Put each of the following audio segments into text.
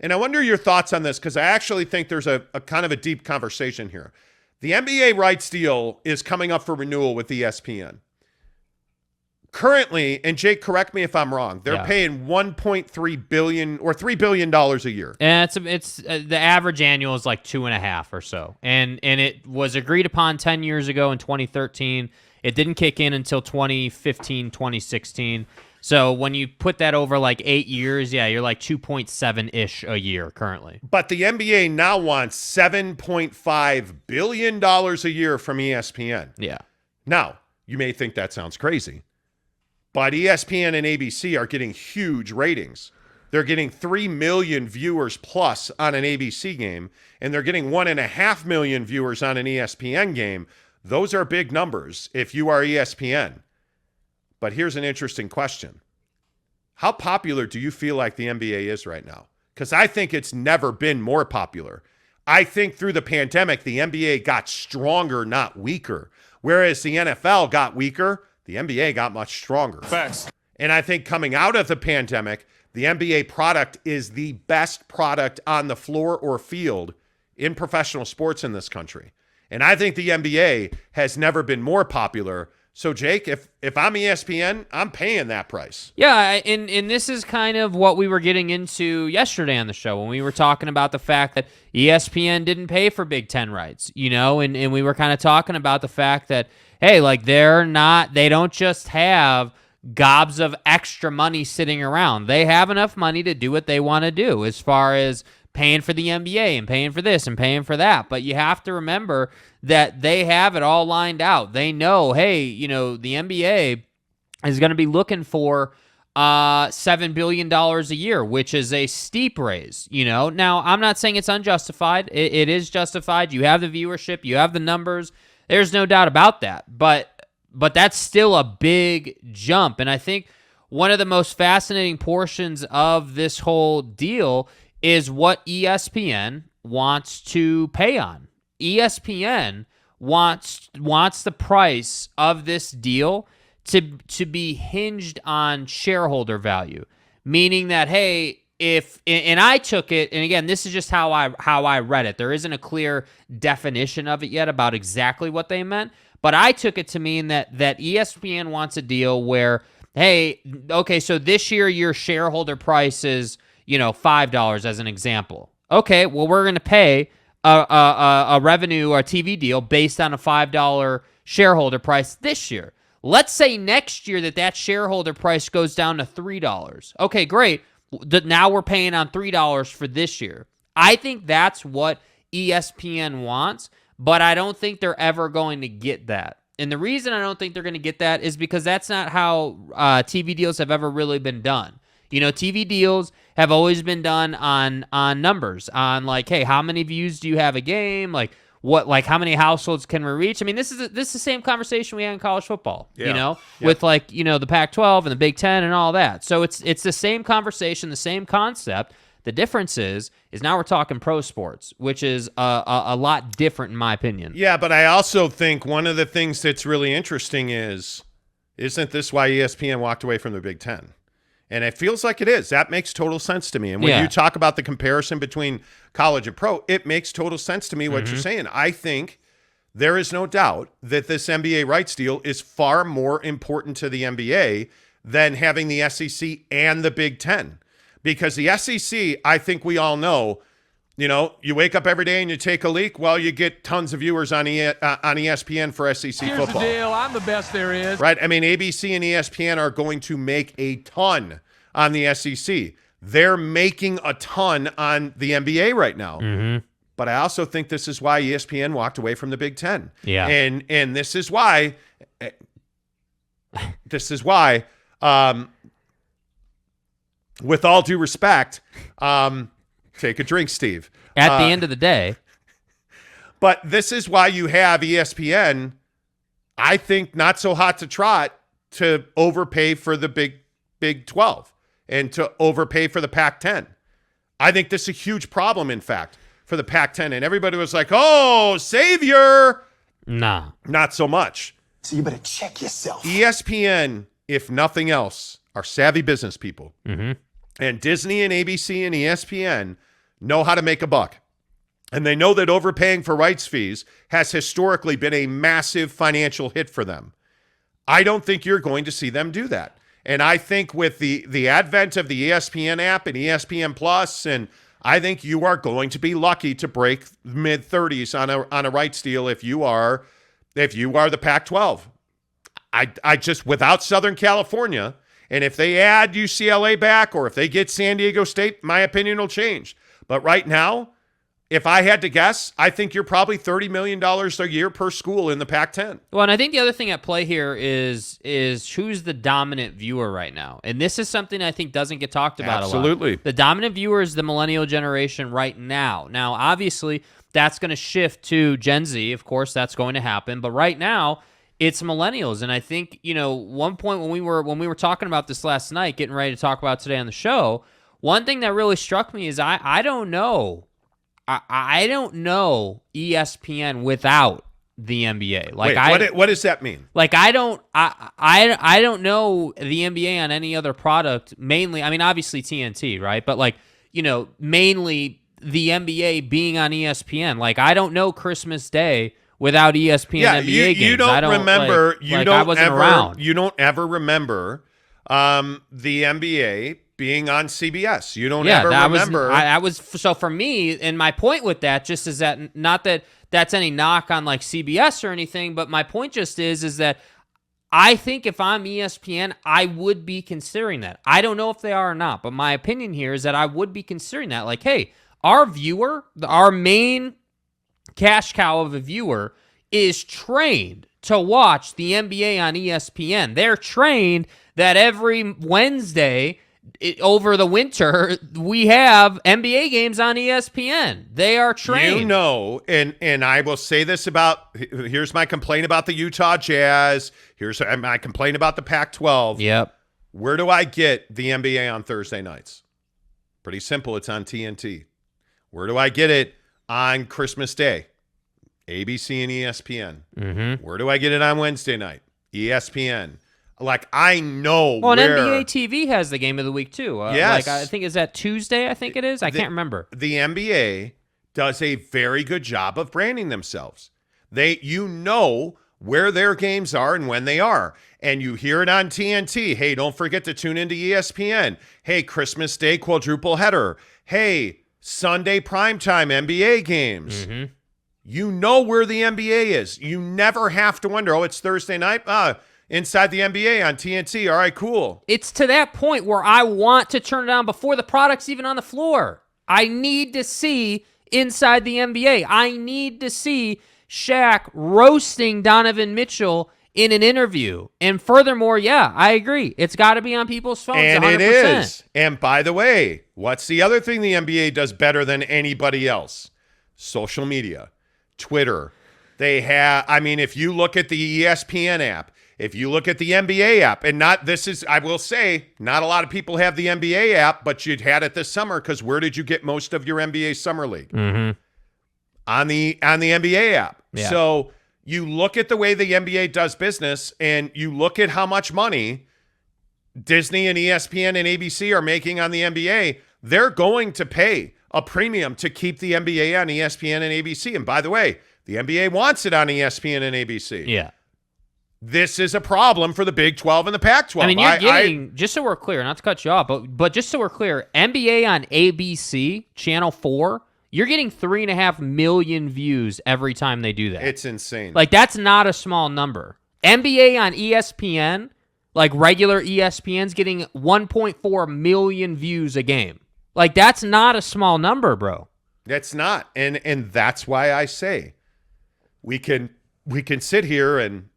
And I wonder your thoughts on this, because I actually think there's a kind of a deep conversation here. The NBA rights deal is coming up for renewal with ESPN. Currently, and Jake, correct me if I'm wrong, they're paying $1.3 billion or $3 billion a year. And it's the average annual is like 2.5 or so. And it was agreed upon 10 years ago in 2013. It didn't kick in until 2015, 2016. So when you put that over like 8 years, you're like 2.7-ish a year currently. But the NBA now wants $7.5 billion a year from ESPN. Yeah. Now, you may think that sounds crazy, but ESPN and ABC are getting huge ratings. They're getting 3 million viewers plus on an ABC game, and they're getting 1.5 million viewers on an ESPN game. Those are big numbers if you are ESPN. But here's an interesting question. How popular do you feel like the NBA is right now? Because I think it's never been more popular. I think through the pandemic, the NBA got stronger, not weaker. Whereas the NFL got weaker, the NBA got much stronger. Facts. And I think coming out of the pandemic, the NBA product is the best product on the floor or field in professional sports in this country. And I think the NBA has never been more popular. So, Jake, if I'm ESPN, I'm paying that price. Yeah, and this is kind of what we were getting into yesterday on the show when we were talking about the fact that ESPN didn't pay for Big Ten rights, and we were kind of talking about the fact that, hey, like they don't just have gobs of extra money sitting around. They have enough money to do what they want to do as far as paying for the NBA and paying for this and paying for that. But you have to remember that they have it all lined out. They know, hey, the NBA is going to be looking for $7 billion a year, which is a steep raise. Now, I'm not saying it's unjustified. It is justified. You have the viewership. You have the numbers. There's no doubt about that. But that's still a big jump. And I think one of the most fascinating portions of this whole deal is what ESPN wants to pay on. ESPN wants the price of this deal to be hinged on shareholder value, meaning that, hey, and I took it, and again, this is just how I read it. There isn't a clear definition of it yet about exactly what they meant, but I took it to mean that ESPN wants a deal where, hey, okay, so this year your shareholder price is $5 as an example. Okay, well, we're going to pay a revenue or a TV deal based on a $5 shareholder price this year. Let's say next year that shareholder price goes down to $3. Okay, great. Now we're paying on $3 for this year. I think that's what ESPN wants, but I don't think they're ever going to get that. And the reason I don't think they're going to get that is because that's not how TV deals have ever really been done. TV deals have always been done on numbers, on like, hey, how many views do you have a game? Like how many households can we reach? I mean, this is the same conversation we had in college football, with the Pac-12 and the Big Ten and all that. So it's the same conversation, the same concept. The difference is now we're talking pro sports, which is a lot different in my opinion. Yeah, but I also think one of the things that's really interesting isn't this why ESPN walked away from the Big Ten? And it feels like it is. That makes total sense to me. And when you talk about the comparison between college and pro, it makes total sense to me what you're saying. I think there is no doubt that this NBA rights deal is far more important to the NBA than having the SEC and the Big Ten. Because the SEC, I think we all know, you wake up every day and you take a leak, well, you get tons of viewers on ESPN for SEC football. Here's the deal. I'm the best there is. Right? I mean, ABC and ESPN are going to make a ton on the SEC. They're making a ton on the NBA right now. Mm-hmm. But I also think this is why ESPN walked away from the Big Ten. Yeah. And this is why with all due respect, take a drink, Steve. At the end of the day. But this is why you have ESPN, I think, not so hot to trot to overpay for the Big 12 and to overpay for the Pac-10. I think this is a huge problem, in fact, for the Pac-10. And everybody was like, oh, savior. Nah. Not so much. So you better check yourself. ESPN, if nothing else, are savvy business people. Mm-hmm. And Disney and ABC and ESPN know how to make a buck. And they know that overpaying for rights fees has historically been a massive financial hit for them. I don't think you're going to see them do that. And I think with the advent of the ESPN app and ESPN Plus, and I think you are going to be lucky to break mid-30s on a rights deal if you are the Pac-12. I just, without Southern California, and if they add UCLA back or if they get San Diego State, my opinion will change. But right now, if I had to guess, I think you're probably $30 million a year per school in the Pac-10. Well, and I think the other thing at play here is who's the dominant viewer right now. And this is something I think doesn't get talked about Absolutely. a lot. The dominant viewer is the millennial generation right now. Now, obviously, that's going to shift to Gen Z. Of course, that's going to happen. But right now, it's millennials. And I think, one point when we were talking about this last night, getting ready to talk about today on the show, one thing that really struck me is I don't know. I don't know ESPN without the NBA. Wait, what does that mean? Like I don't know the NBA on any other product. Mainly, I mean, obviously TNT, right? But mainly the NBA being on ESPN. Like I don't know Christmas Day without ESPN NBA games. You don't remember. I wasn't around. You don't ever remember the NBA being on CBS. You don't ever remember. So for me, and my point with that just is that, not that that's any knock on like CBS or anything, but my point just is that I think if I'm ESPN, I would be considering that. I don't know if they are or not, but my opinion here is that I would be considering that. Like, hey, our viewer, our main cash cow of a viewer is trained to watch the NBA on ESPN. They're trained that every Wednesday over the winter, we have NBA games on ESPN. They are trained. And I will say this here's my complaint about the Utah Jazz. Here's my complaint about the Pac-12. Yep. Where do I get the NBA on Thursday nights? Pretty simple. It's on TNT. Where do I get it on Christmas Day? ABC and ESPN. Mm-hmm. Where do I get it on Wednesday night? ESPN. Like, I know well, where. NBA TV has the game of the week, too. Yes. I think, is that Tuesday, I think it is? I can't remember. The NBA does a very good job of branding themselves. You know where their games are and when they are. And you hear it on TNT. Hey, don't forget to tune into ESPN. Hey, Christmas Day quadruple header. Hey, Sunday primetime NBA games. Mm-hmm. You know where the NBA is. You never have to wonder, it's Thursday night? Inside the NBA on TNT. All right, cool. It's to that point where I want to turn it on before the product's even on the floor. I need to see inside the NBA. I need to see Shaq roasting Donovan Mitchell in an interview. And furthermore, yeah, I agree. It's got to be on people's phones. And 100%. it is. And by the way, what's the other thing the NBA does better than anybody else? Social media, Twitter. They have, if you look at the ESPN app, if you look at the NBA app, and I will say, not a lot of people have the NBA app, but you'd had it this summer because where did you get most of your NBA Summer League? Mm-hmm. On the NBA app. Yeah. So you look at the way the NBA does business, and you look at how much money Disney and ESPN and ABC are making on the NBA. They're going to pay a premium to keep the NBA on ESPN and ABC. And by the way, the NBA wants it on ESPN and ABC. Yeah. This is a problem for the Big 12 and the Pac-12. I mean, you're getting, just so we're clear, not to cut you off, but just so we're clear, NBA on ABC, Channel 4, you're getting 3.5 million views every time they do that. It's insane. Like, that's not a small number. NBA on ESPN, like regular ESPN's getting 1.4 million views a game. Like, that's not a small number, bro. That's not. And that's why I say we can sit here and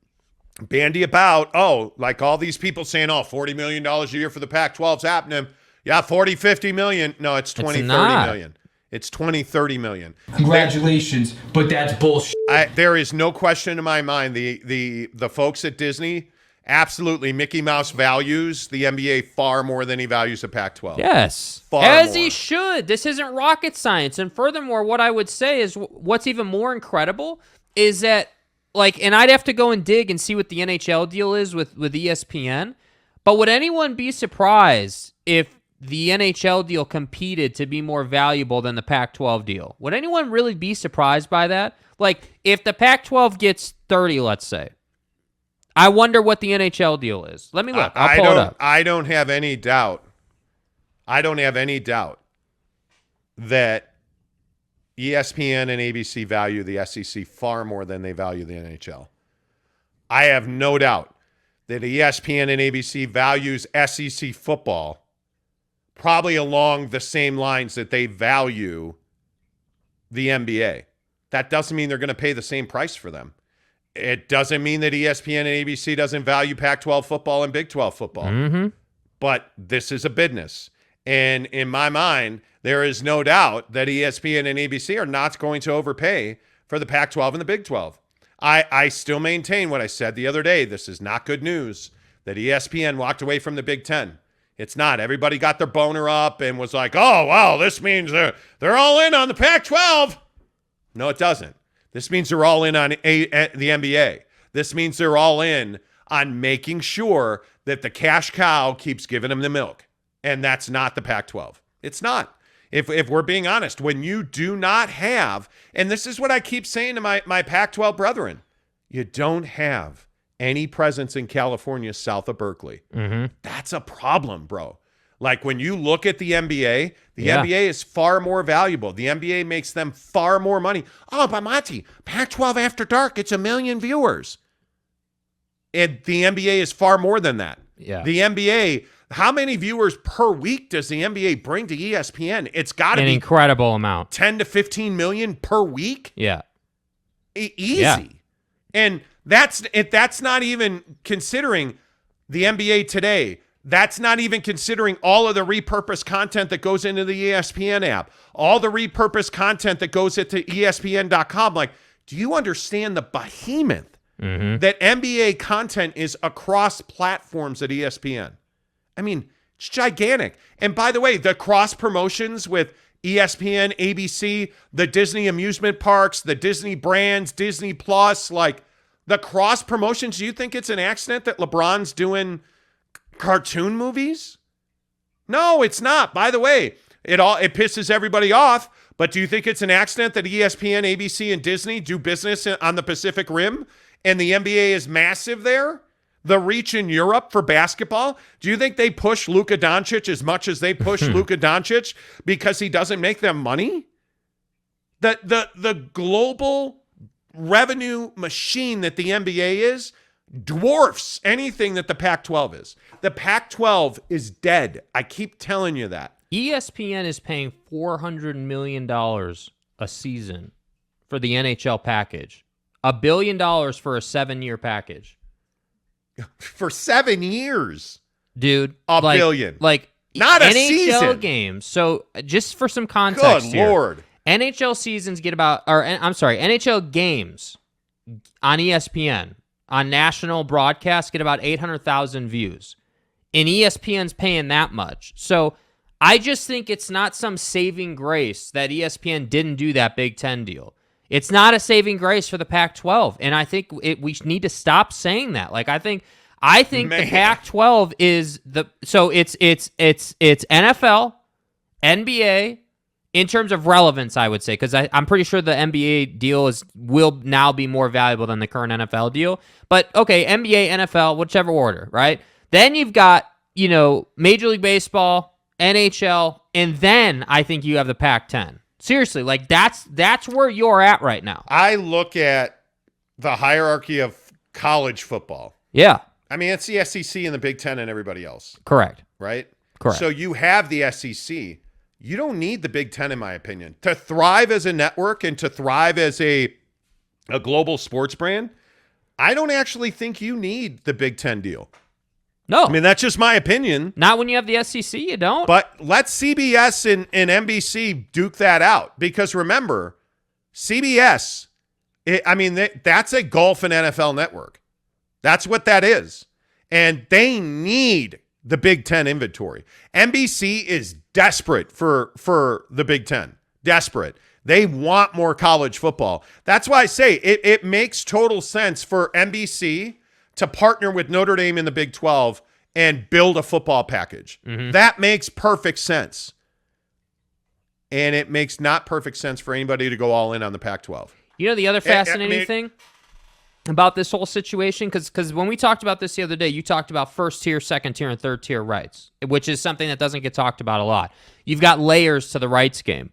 bandy about, like all these people saying, $40 million a year for the Pac-12's happening. Yeah, 40, 50 million. No, it's 20, 30 million. It's 20, 30 million. Congratulations, but that's bullshit. There is no question in my mind. The folks at Disney, absolutely, Mickey Mouse values the NBA far more than he values the Pac-12. Yes. As he should. This isn't rocket science. And furthermore, what I would say is what's even more incredible is that, and I'd have to go and dig and see what the NHL deal is with ESPN, but would anyone be surprised if the NHL deal competed to be more valuable than the Pac-12 deal. Would anyone really be surprised by that? Like, if the Pac-12 gets 30, let's say, I wonder what the NHL deal is. Let me look. I'll pull it up. I don't have any doubt. I don't have any doubt that ESPN and ABC value the SEC far more than they value the NHL. I have no doubt that ESPN and ABC values SEC football probably along the same lines that they value the NBA. That doesn't mean they're going to pay the same price for them. It doesn't mean that ESPN and ABC doesn't value Pac-12 football and Big 12 football. Mm-hmm. But this is a business. And in my mind, there is no doubt that ESPN and ABC are not going to overpay for the Pac-12 and the Big 12. I still maintain what I said the other day. This is not good news that ESPN walked away from the Big Ten. It's not. Everybody got their boner up and was like, oh, wow, this means they're all in on the Pac-12. No, it doesn't. This means they're all in on the NBA. This means they're all in on making sure that the cash cow keeps giving them the milk. And that's not the Pac-12. It's not. If we're being honest, when you do not have, and this is what I keep saying to my Pac-12 brethren, you don't have any presence in California south of Berkeley. Mm-hmm. That's a problem, bro. Like when you look at the NBA, the NBA is far more valuable. The NBA makes them far more money. Oh, but Monty, Pac-12 After Dark, it's 1 million viewers. And the NBA is far more than that. Yeah. The NBA, how many viewers per week does the NBA bring to ESPN? It's got to be an incredible amount. 10 to 15 million per week. Yeah. Easy. Yeah. And that's not even considering the NBA today. That's not even considering all of the repurposed content that goes into the ESPN app, all the repurposed content that goes into ESPN.com. Like, do you understand the behemoth that NBA content is across platforms at ESPN? I mean, it's gigantic. And by the way, the cross promotions with ESPN, ABC, the Disney amusement parks, the Disney brands, Disney Plus, like the cross promotions, do you think it's an accident that LeBron's doing cartoon movies? No, it's not. By the way, it pisses everybody off, but do you think it's an accident that ESPN, ABC, and Disney do business on the Pacific Rim and the NBA is massive there? The reach in Europe for basketball, do you think they push Luka Doncic as much as they push Luka Doncic because he doesn't make them money? The global revenue machine that the NBA is dwarfs anything that the Pac-12 is. The Pac-12 is dead. I keep telling you that. ESPN is paying $400 million a season for the NHL package. $1 billion for a 7-year package. For 7 years. Dude. $1 billion. Like, not a NHL season. games. So, just for some context Good Lord. NHL seasons get about, NHL games on ESPN, on national broadcast, get about 800,000 views. And ESPN's paying that much. So, I just think it's not some saving grace that ESPN didn't do that Big Ten deal. It's not a saving grace for the Pac-12, and I think we need to stop saying that. Like I think the Pac-12 is it's NFL, NBA in terms of relevance, I would say, because I'm pretty sure the NBA deal will now be more valuable than the current NFL deal. But okay, NBA, NFL, whichever order, right? Then you've got Major League Baseball, NHL, and then I think you have the Pac-10. Seriously, like that's where you're at right now. I look at the hierarchy of college football. Yeah. I mean, it's the SEC and the Big Ten and everybody else. Correct. Right? Correct. So you have the SEC. You don't need the Big Ten, in my opinion. To thrive as a network and to thrive as a global sports brand, I don't actually think you need the Big Ten deal. No. I mean, that's just my opinion. Not when you have the SEC, you don't. But let CBS and NBC duke that out. Because remember, CBS, that's a golf and NFL network. That's what that is. And they need the Big Ten inventory. NBC is desperate for the Big Ten. Desperate. They want more college football. That's why I say it makes total sense for NBC to partner with Notre Dame in the Big 12 and build a football package. That makes perfect sense. And it makes not perfect sense for anybody to go all in on the Pac-12. You know the other fascinating thing about this whole situation? Because when we talked about this the other day, you talked about first tier, second tier, and third tier rights, which is something that doesn't get talked about a lot. You've got layers to the rights game.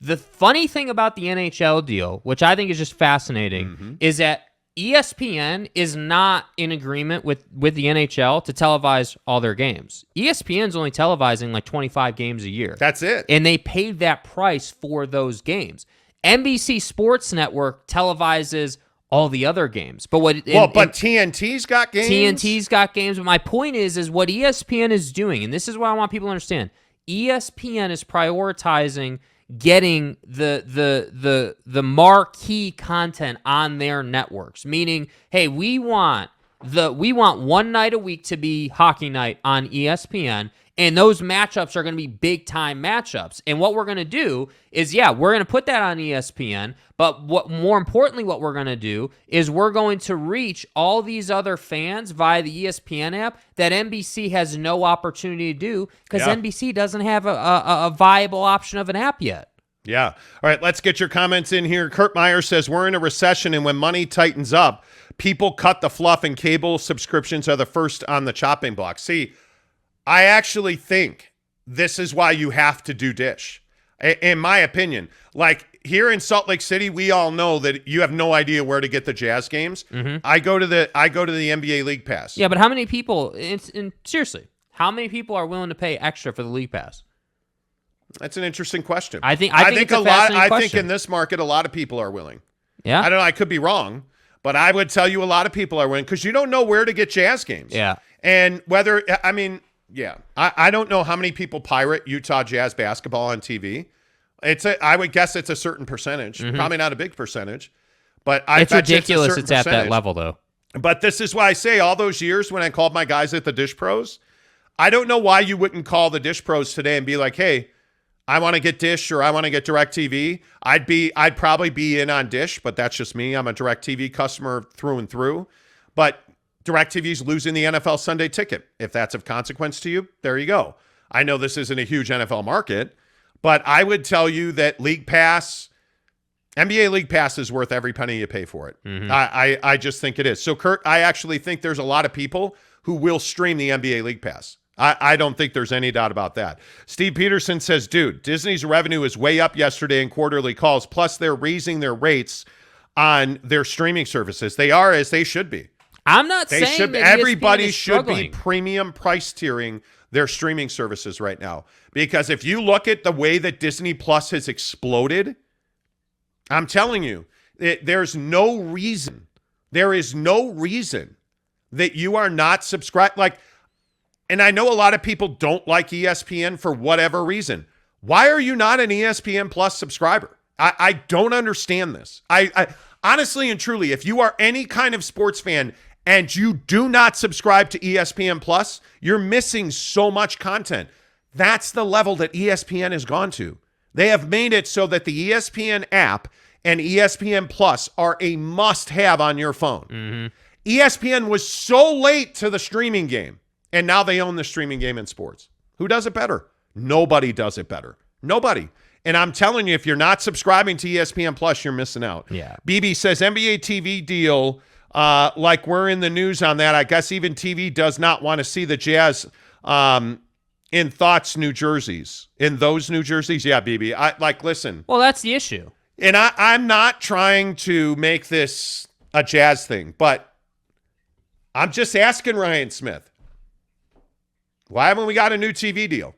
The funny thing about the NHL deal, which I think is just fascinating, is that ESPN is not in agreement with the NHL to televise all their games. ESPN's only televising like 25 games a year. That's it. And they paid that price for those games. NBC Sports Network televises all the other games. But TNT's got games. TNT's got games. But my point is what ESPN is doing, and this is what I want people to understand. ESPN is prioritizing getting the marquee content on their networks, meaning, hey, we want one night a week to be hockey night on ESPN, and those matchups are going to be big time matchups. And what we're going to do is, we're going to put that on ESPN, but more importantly, what we're going to do is we're going to reach all these other fans via the ESPN app that NBC has no opportunity to do because NBC doesn't have a viable option of an app yet. Yeah. All right, let's get your comments in here. Kurt Meyer says, we're in a recession, and when money tightens up, people cut the fluff, and cable subscriptions are the first on the chopping block. See, I actually think this is why you have to do Dish, in my opinion. Like, here in Salt Lake City, we all know that you have no idea where to get the Jazz games. I go to the NBA League Pass. Yeah, but how many people, seriously, how many people are willing to pay extra for the League Pass? That's an interesting question. I think it's a fascinating question. I think in this market, a lot of people are willing. Yeah. I don't know. I could be wrong, but I would tell you a lot of people are willing because you don't know where to get Jazz games. Yeah. And I don't know how many people pirate Utah Jazz basketball on TV. I would guess it's a certain percentage, probably not a big percentage, but it's ridiculous. It's at that level though. But this is why I say all those years when I called my guys at the Dish Pros, I don't know why you wouldn't call the Dish Pros today and be like, hey, I want to get Dish or I want to get DirecTV. I'd probably be in on Dish, but that's just me. I'm a DirecTV customer through and through. But DirecTV's losing the NFL Sunday ticket. If that's of consequence to you, there you go. I know this isn't a huge NFL market, but I would tell you that League Pass, NBA League Pass is worth every penny you pay for it. I just think it is. So, Kurt, I actually think there's a lot of people who will stream the NBA League Pass. I don't think there's any doubt about that. Steve Peterson says, dude, Disney's revenue is way up yesterday in quarterly calls, plus they're raising their rates on their streaming services. They are, as they should be. I'm not saying that everybody ESPN is should be struggling. premium price tiering their streaming services right now. Because if you look at the way that Disney Plus has exploded, I'm telling you, there's no reason. There is no reason that you are not subscribed. And I know a lot of people don't like ESPN for whatever reason. Why are you not an ESPN Plus subscriber? I don't understand this. I honestly and truly, if you are any kind of sports fan and you do not subscribe to ESPN Plus, you're missing so much content. That's the level that ESPN has gone to. They have made it so that the ESPN app and ESPN Plus are a must-have on your phone. ESPN was so late to the streaming game. And now they own the streaming game in sports. Who does it better? Nobody does it better. Nobody. And I'm telling you, if you're not subscribing to ESPN Plus, you're missing out. Yeah. BB says NBA TV deal, like we're in the news on that. I guess even TV does not want to see the Jazz in thoughts, New Jerseys. In those New Jerseys? Yeah, BB. Listen. Well, that's the issue. And I'm not trying to make this a Jazz thing, but I'm just asking Ryan Smith. Why haven't we got a new TV deal?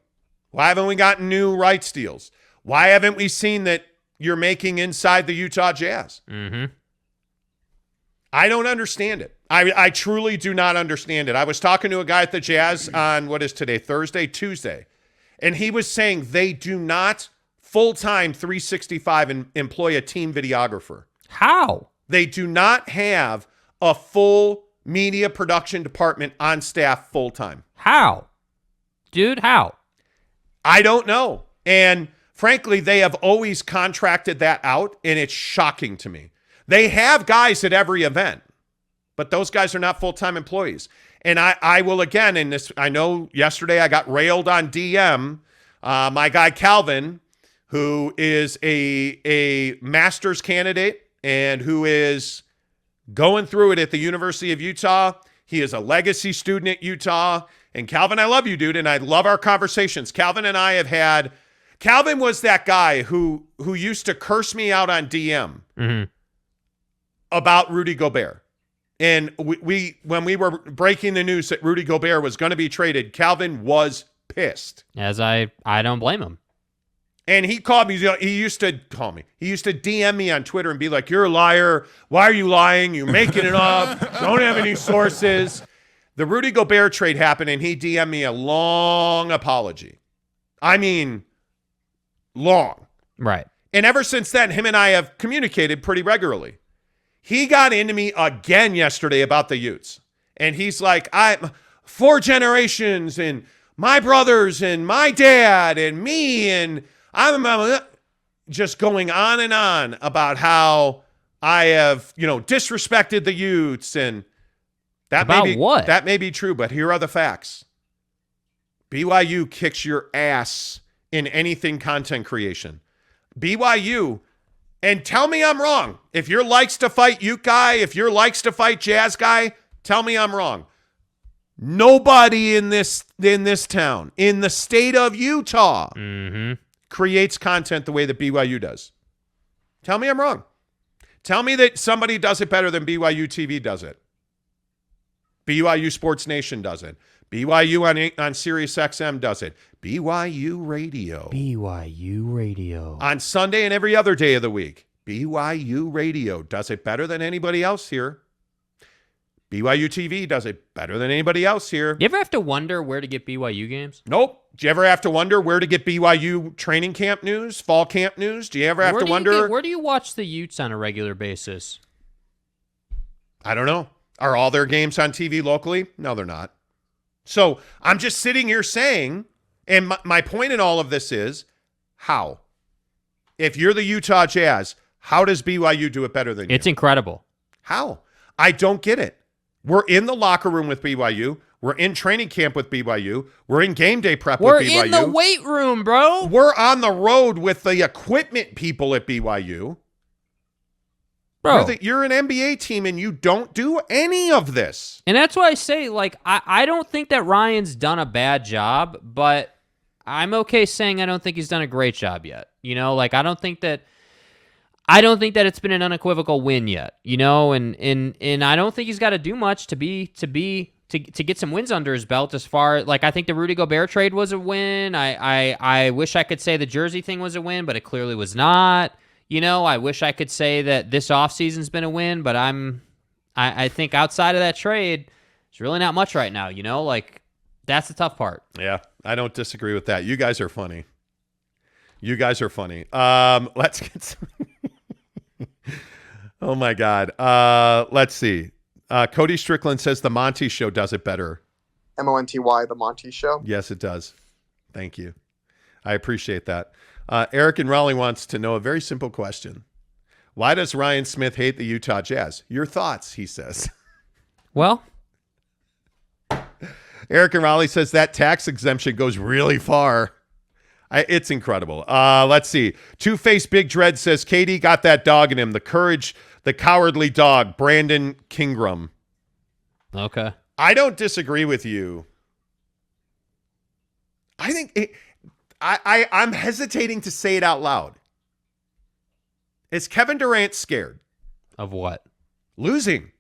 Why haven't we gotten new rights deals? Why haven't we seen that you're making inside the Utah Jazz? I don't understand it. I truly do not understand it. I was talking to a guy at the Jazz on, what is today, Tuesday, and he was saying they do not full-time 365 employ a team videographer. How? They do not have a full media production department on staff full-time. How? Dude, how? I don't know. And frankly, they have always contracted that out, and it's shocking to me. They have guys at every event, but those guys are not full-time employees. And I will again, in this, I know yesterday I got railed on DM. My guy Calvin, who is a master's candidate and who is going through it at the University of Utah. He is a legacy student at Utah. And Calvin, I love you, dude, and I love our conversations. Calvin and I have had. Calvin was that guy who used to curse me out on DM about Rudy Gobert. And we when we were breaking the news that Rudy Gobert was going to be traded, Calvin was pissed. As I don't blame him. And he called me. He used to call me. He used to DM me on Twitter and be like, "You're a liar. Why are you lying? You're making it up. Don't have any sources." The Rudy Gobert trade happened, and he DM'd me a long apology. I mean, long. Right. And ever since then, him and I have communicated pretty regularly. He got into me again yesterday about the Utes. And he's like, I'm 4 generations and my brothers and my dad and me. And I'm just going on and on about how I have, disrespected the Utes. And that may be true, but here are the facts. BYU kicks your ass in anything content creation. BYU. And tell me I'm wrong. If you're likes to fight Ute guy, if you're likes to fight Jazz guy, tell me I'm wrong. Nobody in this town, in the state of Utah, creates content the way that BYU does. Tell me I'm wrong. Tell me that somebody does it better than BYU TV does it. BYU Sports Nation does it. BYU on Sirius XM does it. BYU Radio. BYU Radio. On Sunday and every other day of the week. BYU Radio does it better than anybody else here. BYU TV does it better than anybody else here. You ever have to wonder where to get BYU games? Nope. Do you ever have to wonder where to get BYU training camp news, fall camp news? Do you ever have to wonder? Where do you watch the Utes on a regular basis? I don't know. Are all their games on TV locally? No, they're not. So I'm just sitting here saying, and my point in all of this is, how? If you're the Utah Jazz, how does BYU do it better than you? It's incredible. How? I don't get it. We're in the locker room with BYU. We're in training camp with BYU. We're in game day prep with BYU. We're in the weight room, bro. We're on the road with the equipment people at BYU. Bro. You're an NBA team and you don't do any of this. And that's why I say, I don't think that Ryan's done a bad job, but I'm okay saying I don't think he's done a great job yet. I don't think that it's been an unequivocal win yet, and I don't think he's got to do much to get some wins under his belt as far, I think the Rudy Gobert trade was a win. I wish I could say the jersey thing was a win, but it clearly was not. I wish I could say that this offseason's been a win, but I think outside of that trade, it's really not much right now, that's the tough part. Yeah, I don't disagree with that. You guys are funny. Let's get some... Oh, my God. Let's see. Cody Strickland says the Monty Show does it better. Monty, the Monty Show? Yes, it does. Thank you. I appreciate that. Eric in Raleigh wants to know a very simple question. Why does Ryan Smith hate the Utah Jazz? Your thoughts, he says. Well, Eric in Raleigh says that tax exemption goes really far. It's incredible. Let's see. Two-Faced Big Dread says, KD got that dog in him. The cowardly dog, Brandon Kingram. Okay. I don't disagree with you. I think I'm hesitating to say it out loud. Is Kevin Durant scared? Of what? Losing.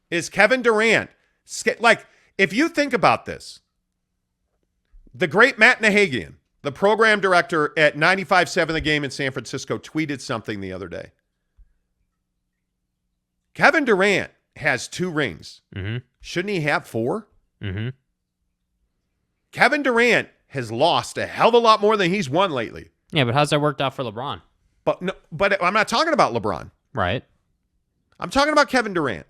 Is Kevin Durant scared? If you think about this, the great Matt Nahagian, the program director at 95.7 The Game in San Francisco, tweeted something the other day. Kevin Durant has 2 rings. Mm-hmm. Shouldn't he have 4? Mm-hmm. Kevin Durant has lost a hell of a lot more than he's won lately. Yeah, but how's that worked out for LeBron? But I'm not talking about LeBron. Right. I'm talking about Kevin Durant.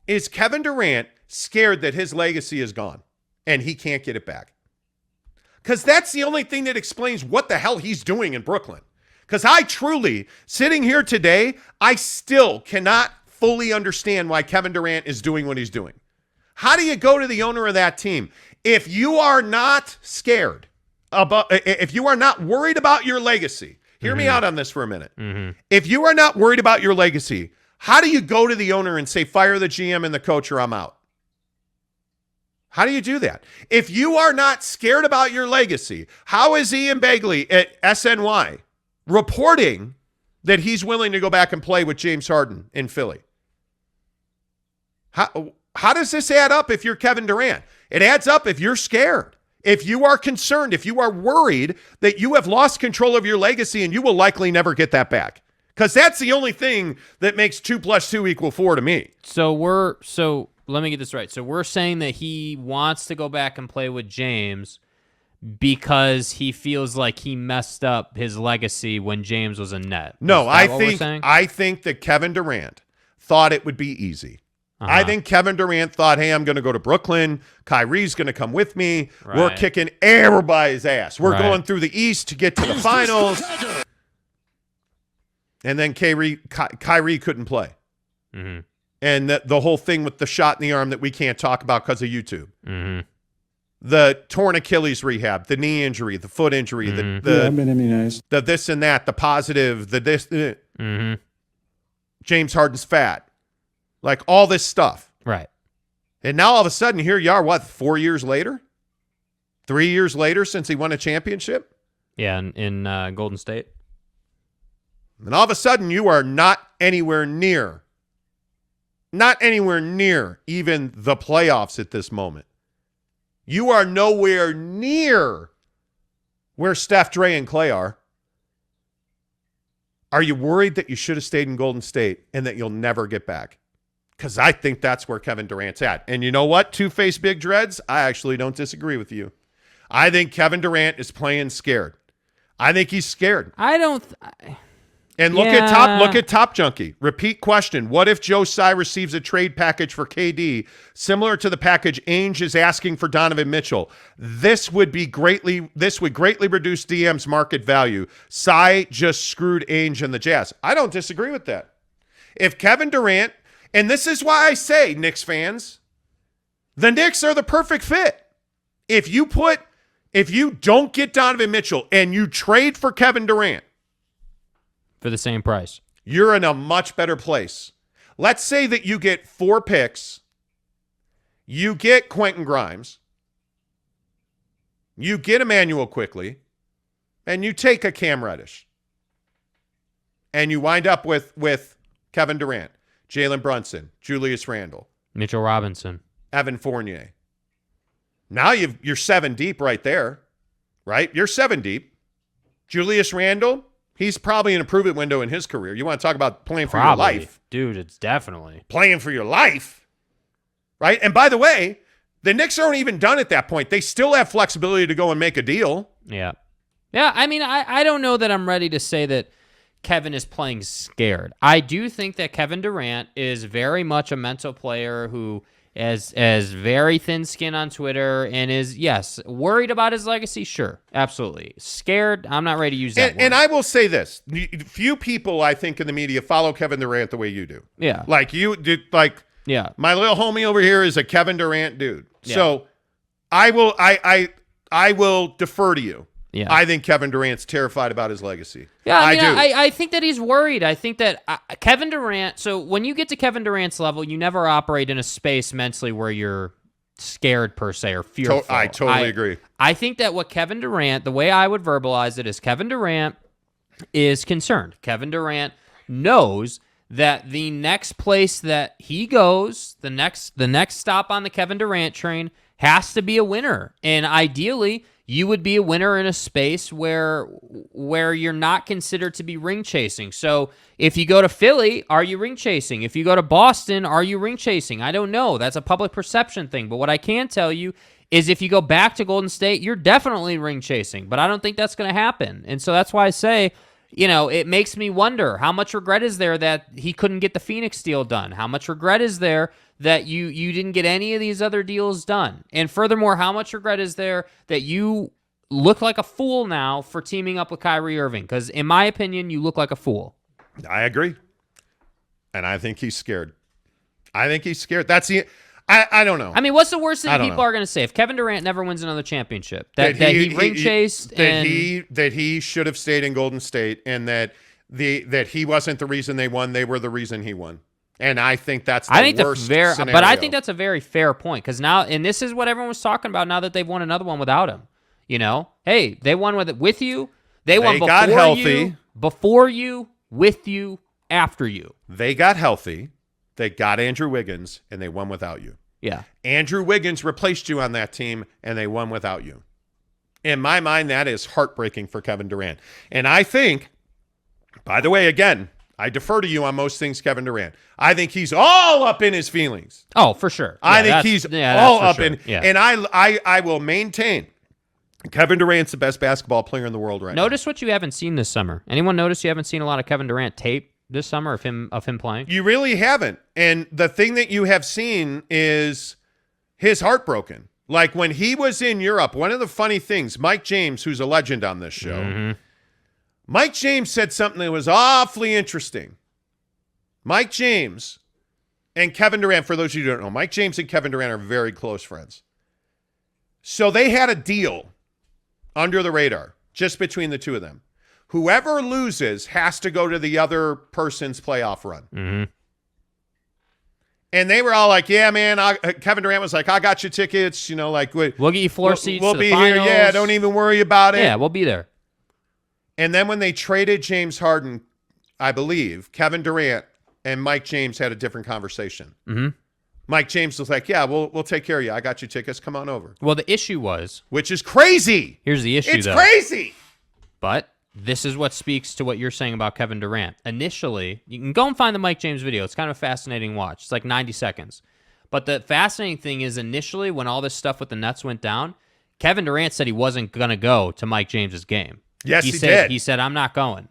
Is Kevin Durant scared that his legacy is gone and he can't get it back? Because that's the only thing that explains what the hell he's doing in Brooklyn. Because I truly, sitting here today, I still cannot fully understand why Kevin Durant is doing what he's doing. How do you go to the owner of that team? If you are not scared about, if you are not worried about your legacy, hear me out on this for a minute. If you are not worried about your legacy, how do you go to the owner and say, fire the GM and the coach or I'm out? How do you do that? If you are not scared about your legacy, how is Ian Begley at SNY reporting that he's willing to go back and play with James Harden in Philly? How does this add up if you're Kevin Durant? It adds up if you're scared, if you are concerned, if you are worried that you have lost control of your legacy and you will likely never get that back. Because that's the only thing that makes 2 + 2 = 4 to me. So let me get this right. So we're saying that he wants to go back and play with James because he feels like he messed up his legacy when James was in net. No, I think that Kevin Durant thought it would be easy. I think Kevin Durant thought, hey, I'm going to go to Brooklyn. Kyrie's going to come with me. Right. We're kicking everybody's ass. We're going through the East to get to the finals. And then Kyrie couldn't play. Mm-hmm. And the whole thing with the shot in the arm that we can't talk about because of YouTube. Mm-hmm. The torn Achilles rehab, the knee injury, the foot injury, I've been immunized. The this and that, the positive, the this. James Harden's fat. Like all this stuff. Right. And now all of a sudden, here you are, 4 years later? 3 years later since he won a championship? Yeah, in Golden State. And all of a sudden, you are not anywhere near even the playoffs at this moment. You are nowhere near where Steph, Dre, and Clay are. Are you worried that you should have stayed in Golden State and that you'll never get back? Because I think that's where Kevin Durant's at. And you know what, Two-Face Big Dreads? I actually don't disagree with you. I think Kevin Durant is playing scared. I think he's scared. And look at Top Junkie. Repeat question. What if Joe Tsai receives a trade package for KD similar to the package Ainge is asking for Donovan Mitchell? This would greatly reduce DM's market value. Tsai just screwed Ainge and the Jazz. I don't disagree with that. If Kevin Durant, and this is why I say, Knicks fans, the Knicks are the perfect fit. If you don't get Donovan Mitchell and you trade for Kevin Durant, for the same price, you're in a much better place. Let's say that you get 4 picks. You get Quentin Grimes. You get Emmanuel Quickly. And you take a Cam Reddish. And you wind up with Kevin Durant, Jalen Brunson, Julius Randle, Mitchell Robinson, Evan Fournier. Now you're 7 deep right there, right? You're 7 deep. Julius Randle, he's probably an improvement window in his career. You want to talk about playing for your life. Dude, it's definitely. Playing for your life, right? And by the way, the Knicks aren't even done at that point. They still have flexibility to go and make a deal. Yeah. Yeah, I mean, I don't know that I'm ready to say that Kevin is playing scared. I do think that Kevin Durant is very much a mental player who has very thin skin on Twitter and is, yes, worried about his legacy. Sure, absolutely. Scared, I'm not ready to use that word. And I will say this. Few people, I think, in the media follow Kevin Durant the way you do. Yeah. Like you do, like yeah. My little homie over here is a Kevin Durant dude. Yeah. So I will defer to you. Yeah. I think Kevin Durant's terrified about his legacy. Yeah, I do. I think that he's worried. I think that Kevin Durant, so when you get to Kevin Durant's level, you never operate in a space mentally where you're scared per se or fearful. I totally agree. I think that what Kevin Durant, the way I would verbalize it is Kevin Durant is concerned. Kevin Durant knows that the next place that he goes, the next stop on the Kevin Durant train has to be a winner. And ideally, you would be a winner in a space where you're not considered to be ring chasing. So if you go to Philly, are you ring chasing? If you go to Boston, are you ring chasing? I don't know. That's a public perception thing. But what I can tell you is if you go back to Golden State, you're definitely ring chasing. But I don't think that's going to happen. And so that's why I say, it makes me wonder how much regret is there that he couldn't get the Phoenix deal done? How much regret is there that you didn't get any of these other deals done? And furthermore, how much regret is there that you look like a fool now for teaming up with Kyrie Irving? Because in my opinion, you look like a fool. I agree. And I think he's scared. That's I don't know. I mean, what's the worst I thing don't people know. are going to say if Kevin Durant never wins another championship? That he ring chased that he should have stayed in Golden State, and that he wasn't the reason they won. They were the reason he won. And I think that's the worst scenario. But I think that's a very fair point because now, and this is what everyone was talking about now that they've won another one without him. You know, hey, they won with you. They won before got healthy. you, before you, with you, after you. They got healthy. They got Andrew Wiggins, and they won without you. Yeah. Andrew Wiggins replaced you on that team, and they won without you. In my mind, that is heartbreaking for Kevin Durant. And I think, by the way, again, I defer to you on most things, Kevin Durant. I think he's all up in his feelings. Oh, for sure. I think he's all up in. Yeah. And I will maintain Kevin Durant's the best basketball player in the world right now. Notice what you haven't seen this summer. Anyone notice you haven't seen a lot of Kevin Durant tape this summer of him playing? You really haven't. And the thing that you have seen is his heart broken. Like when he was in Europe, one of the funny things, Mike James, who's a legend on this show, Mike James said something that was awfully interesting. Mike James and Kevin Durant, for those of you who don't know, Mike James and Kevin Durant are very close friends. So they had a deal under the radar, just between the two of them. Whoever loses has to go to the other person's playoff run. Mm-hmm. And they were all like, yeah, man. Kevin Durant was like, I got you tickets. You know, like, we'll get you floor seats. We'll to be the here. finals. Yeah, don't even worry about it. Yeah, we'll be there. And then when they traded James Harden, I believe, Kevin Durant and Mike James had a different conversation. Mm-hmm. Mike James was like, yeah, we'll take care of you. I got you tickets. Come on over. Well, the issue was... Which is crazy. Here's the issue, It's crazy. But this is what speaks to what you're saying about Kevin Durant. Initially, you can go and find the Mike James video. It's kind of a fascinating watch. It's like 90 seconds. But the fascinating thing is initially when all this stuff with the Nets went down, Kevin Durant said he wasn't going to go to Mike James's game. Yes, he said, did. He said, I'm not going.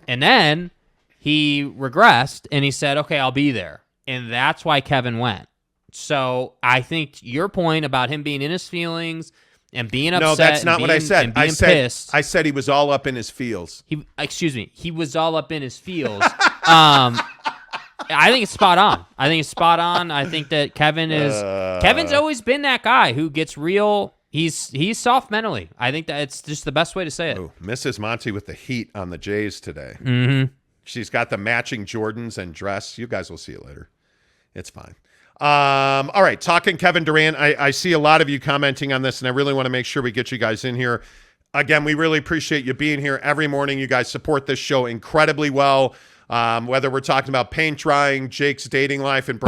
And then he regressed and he said, okay, I'll be there. And that's why Kevin went. So I think your point about him being in his feelings and being upset. No, that's not what I said. Pissed. I said he was all up in his feels. He was all up in his feels. I think it's spot on. I think that Kevin's always been that guy who gets real. He's soft mentally. I think that it's just the best way to say it. Oh, Mrs. Monty with the heat on the Jays today. Mm-hmm. She's got the matching Jordans and dress. You guys will see it later. It's fine. All right, talking Kevin Durant, I see a lot of you commenting on this, and I really want to make sure we get you guys in here. Again, we really appreciate you being here every morning. You guys support this show incredibly well. Whether we're talking about paint drying, Jake's dating life, and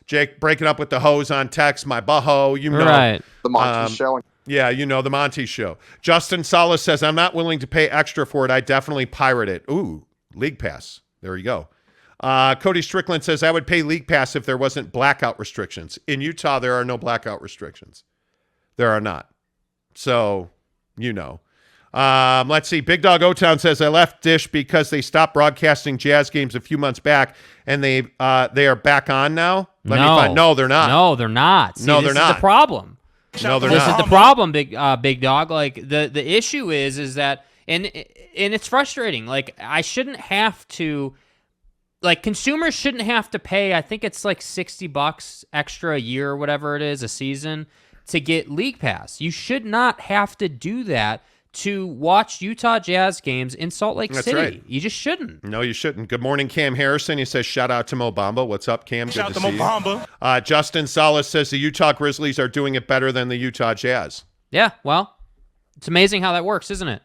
Jake breaking up with the hose on text, my butthole, you know. Right. The Monty Show. Yeah, you know, the Monty Show. Justin Salas says, I'm not willing to pay extra for it. I definitely pirate it. Ooh, League Pass. There you go. Cody Strickland says, I would pay League Pass if there wasn't blackout restrictions. In Utah, there are no blackout restrictions. There are not. So, you know. Let's see. Big Dog O-Town says, I left Dish because they stopped broadcasting Jazz games a few months back, and they are back on now? No, they're not. No, they're not. See, no, they're not. This is the problem. No, they're this not. This is the problem, Big Dog. Like, the issue is that, and it's frustrating. Like, I shouldn't have to... Like, consumers shouldn't have to pay, I think it's like $60 extra a year or whatever it is, a season, to get League Pass. You should not have to do that to watch Utah Jazz games in Salt Lake City. Right. You just shouldn't. No, you shouldn't. Good morning, Cam Harrison. He says, shout out to Mo Bamba. What's up, Cam? Shout Good out to to see Mo you. Bamba. Justin Salas says the Utah Grizzlies are doing it better than the Utah Jazz. Yeah, well, it's amazing how that works, isn't it?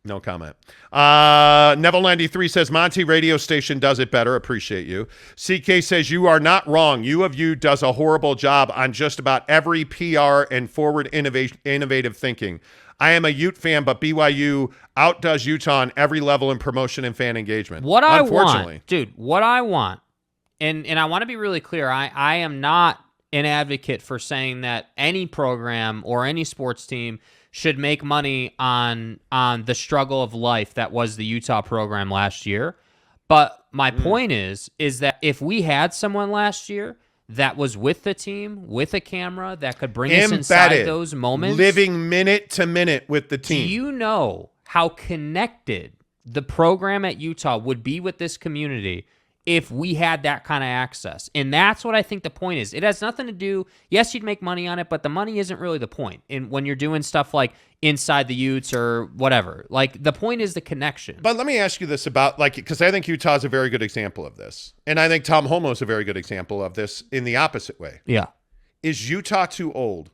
No comment. Neville93 says, Monty radio station does it better. Appreciate you. CK says, you are not wrong. U of U does a horrible job on just about every PR and forward innovative thinking. I am a Ute fan, but BYU outdoes Utah on every level in promotion and fan engagement. What I want, and I want to be really clear, I am not an advocate for saying that any program or any sports team should make money on the struggle of life that was the Utah program last year. But my point is that if we had someone last year that was with the team, with a camera, that could bring us inside those moments. Living minute to minute with the team. Do you know how connected the program at Utah would be with this community if we had that kind of access. And that's what I think the point is. It has nothing to do, yes, you'd make money on it, but the money isn't really the point. And when you're doing stuff like inside the Utes or whatever, like the point is the connection. But let me ask you this about, like, because I think Utah's a very good example of this. And I think Tom Homo's a very good example of this in the opposite way. Yeah. Is Utah too old?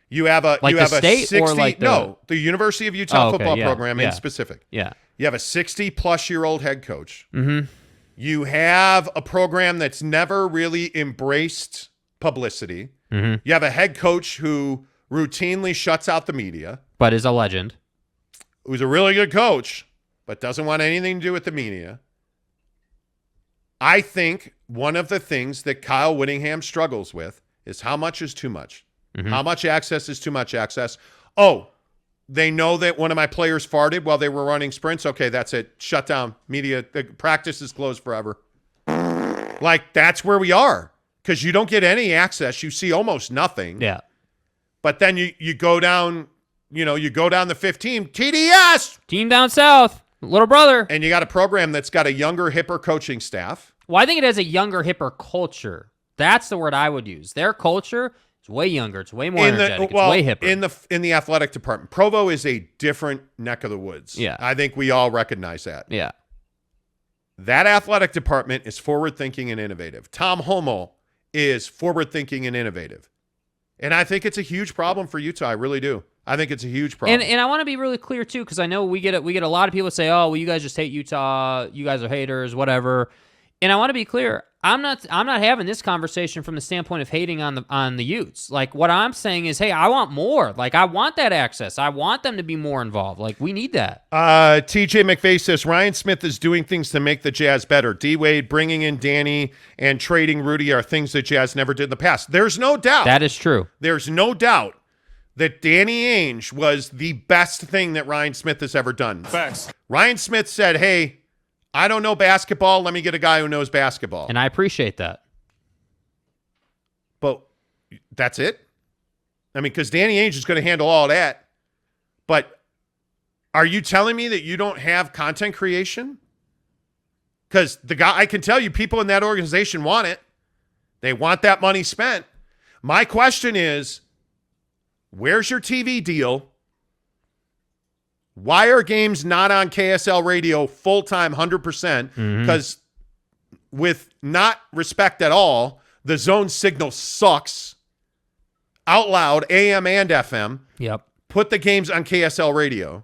You have a Like you the have state a 60 or like the University of Utah Oh, okay, football yeah, program yeah. in specific. Yeah. You have a 60-plus-year-old head coach. Mm-hmm. You have a program that's never really embraced publicity. Mm-hmm. You have a head coach who routinely shuts out the media, But is a legend. who's a really good coach, but doesn't want anything to do with the media. I think one of the things that Kyle Whittingham struggles with is how much is too much. Mm-hmm. How much access is too much access? Oh, they know that one of my players farted while they were running sprints. Okay, that's it. Shut down. Media. The practice is closed forever. Like, that's where we are. Because you don't get any access. You see almost nothing. Yeah. But then you go down, you go down the 15, TDS! Team down south. Little brother. And you got a program that's got a younger, hipper coaching staff. Well, I think it has a younger, hipper culture. That's the word I would use. Their culture is way younger. It's way more energetic. It's way hipper. In the athletic department, Provo is a different neck of the woods. Yeah. I think we all recognize that. Yeah. That athletic department is forward-thinking and innovative. Tom Homo is forward-thinking and innovative. And I think it's a huge problem for Utah. I really do. I think it's a huge problem. And I want to be really clear, too, because I know we get a lot of people say, oh, well, you guys just hate Utah. You guys are haters, whatever. And I want to be clear. I'm not having this conversation from the standpoint of hating on the Utes. Like, what I'm saying is, hey, I want more. Like, I want that access. I want them to be more involved. Like, we need that. TJ McVeigh says, Ryan Smith is doing things to make the Jazz better. D-Wade, bringing in Danny, and trading Rudy are things that Jazz never did in the past. There's no doubt. That is true. There's no doubt that Danny Ainge was the best thing that Ryan Smith has ever done. Facts. Ryan Smith said, hey, I don't know basketball. Let me get a guy who knows basketball. And I appreciate that. But that's it? I mean, because Danny Ainge is going to handle all that. But are you telling me that you don't have content creation? Because I can tell you, people in that organization want it. They want that money spent. My question is, where's your TV deal? Why are games not on KSL radio full-time 100%? Because with not respect at all, the zone signal sucks. Out loud, AM and FM. Yep. Put the games on KSL radio.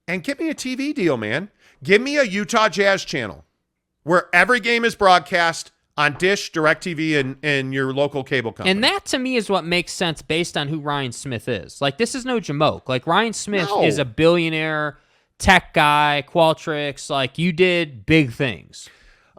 And get me a TV deal, man. Give me a Utah Jazz channel where every game is broadcast on Dish, DirecTV, and your local cable company. And that, to me, is what makes sense based on who Ryan Smith is. Like, this is no jamoke. Like, Ryan Smith is a billionaire, tech guy, Qualtrics. Like, you did big things.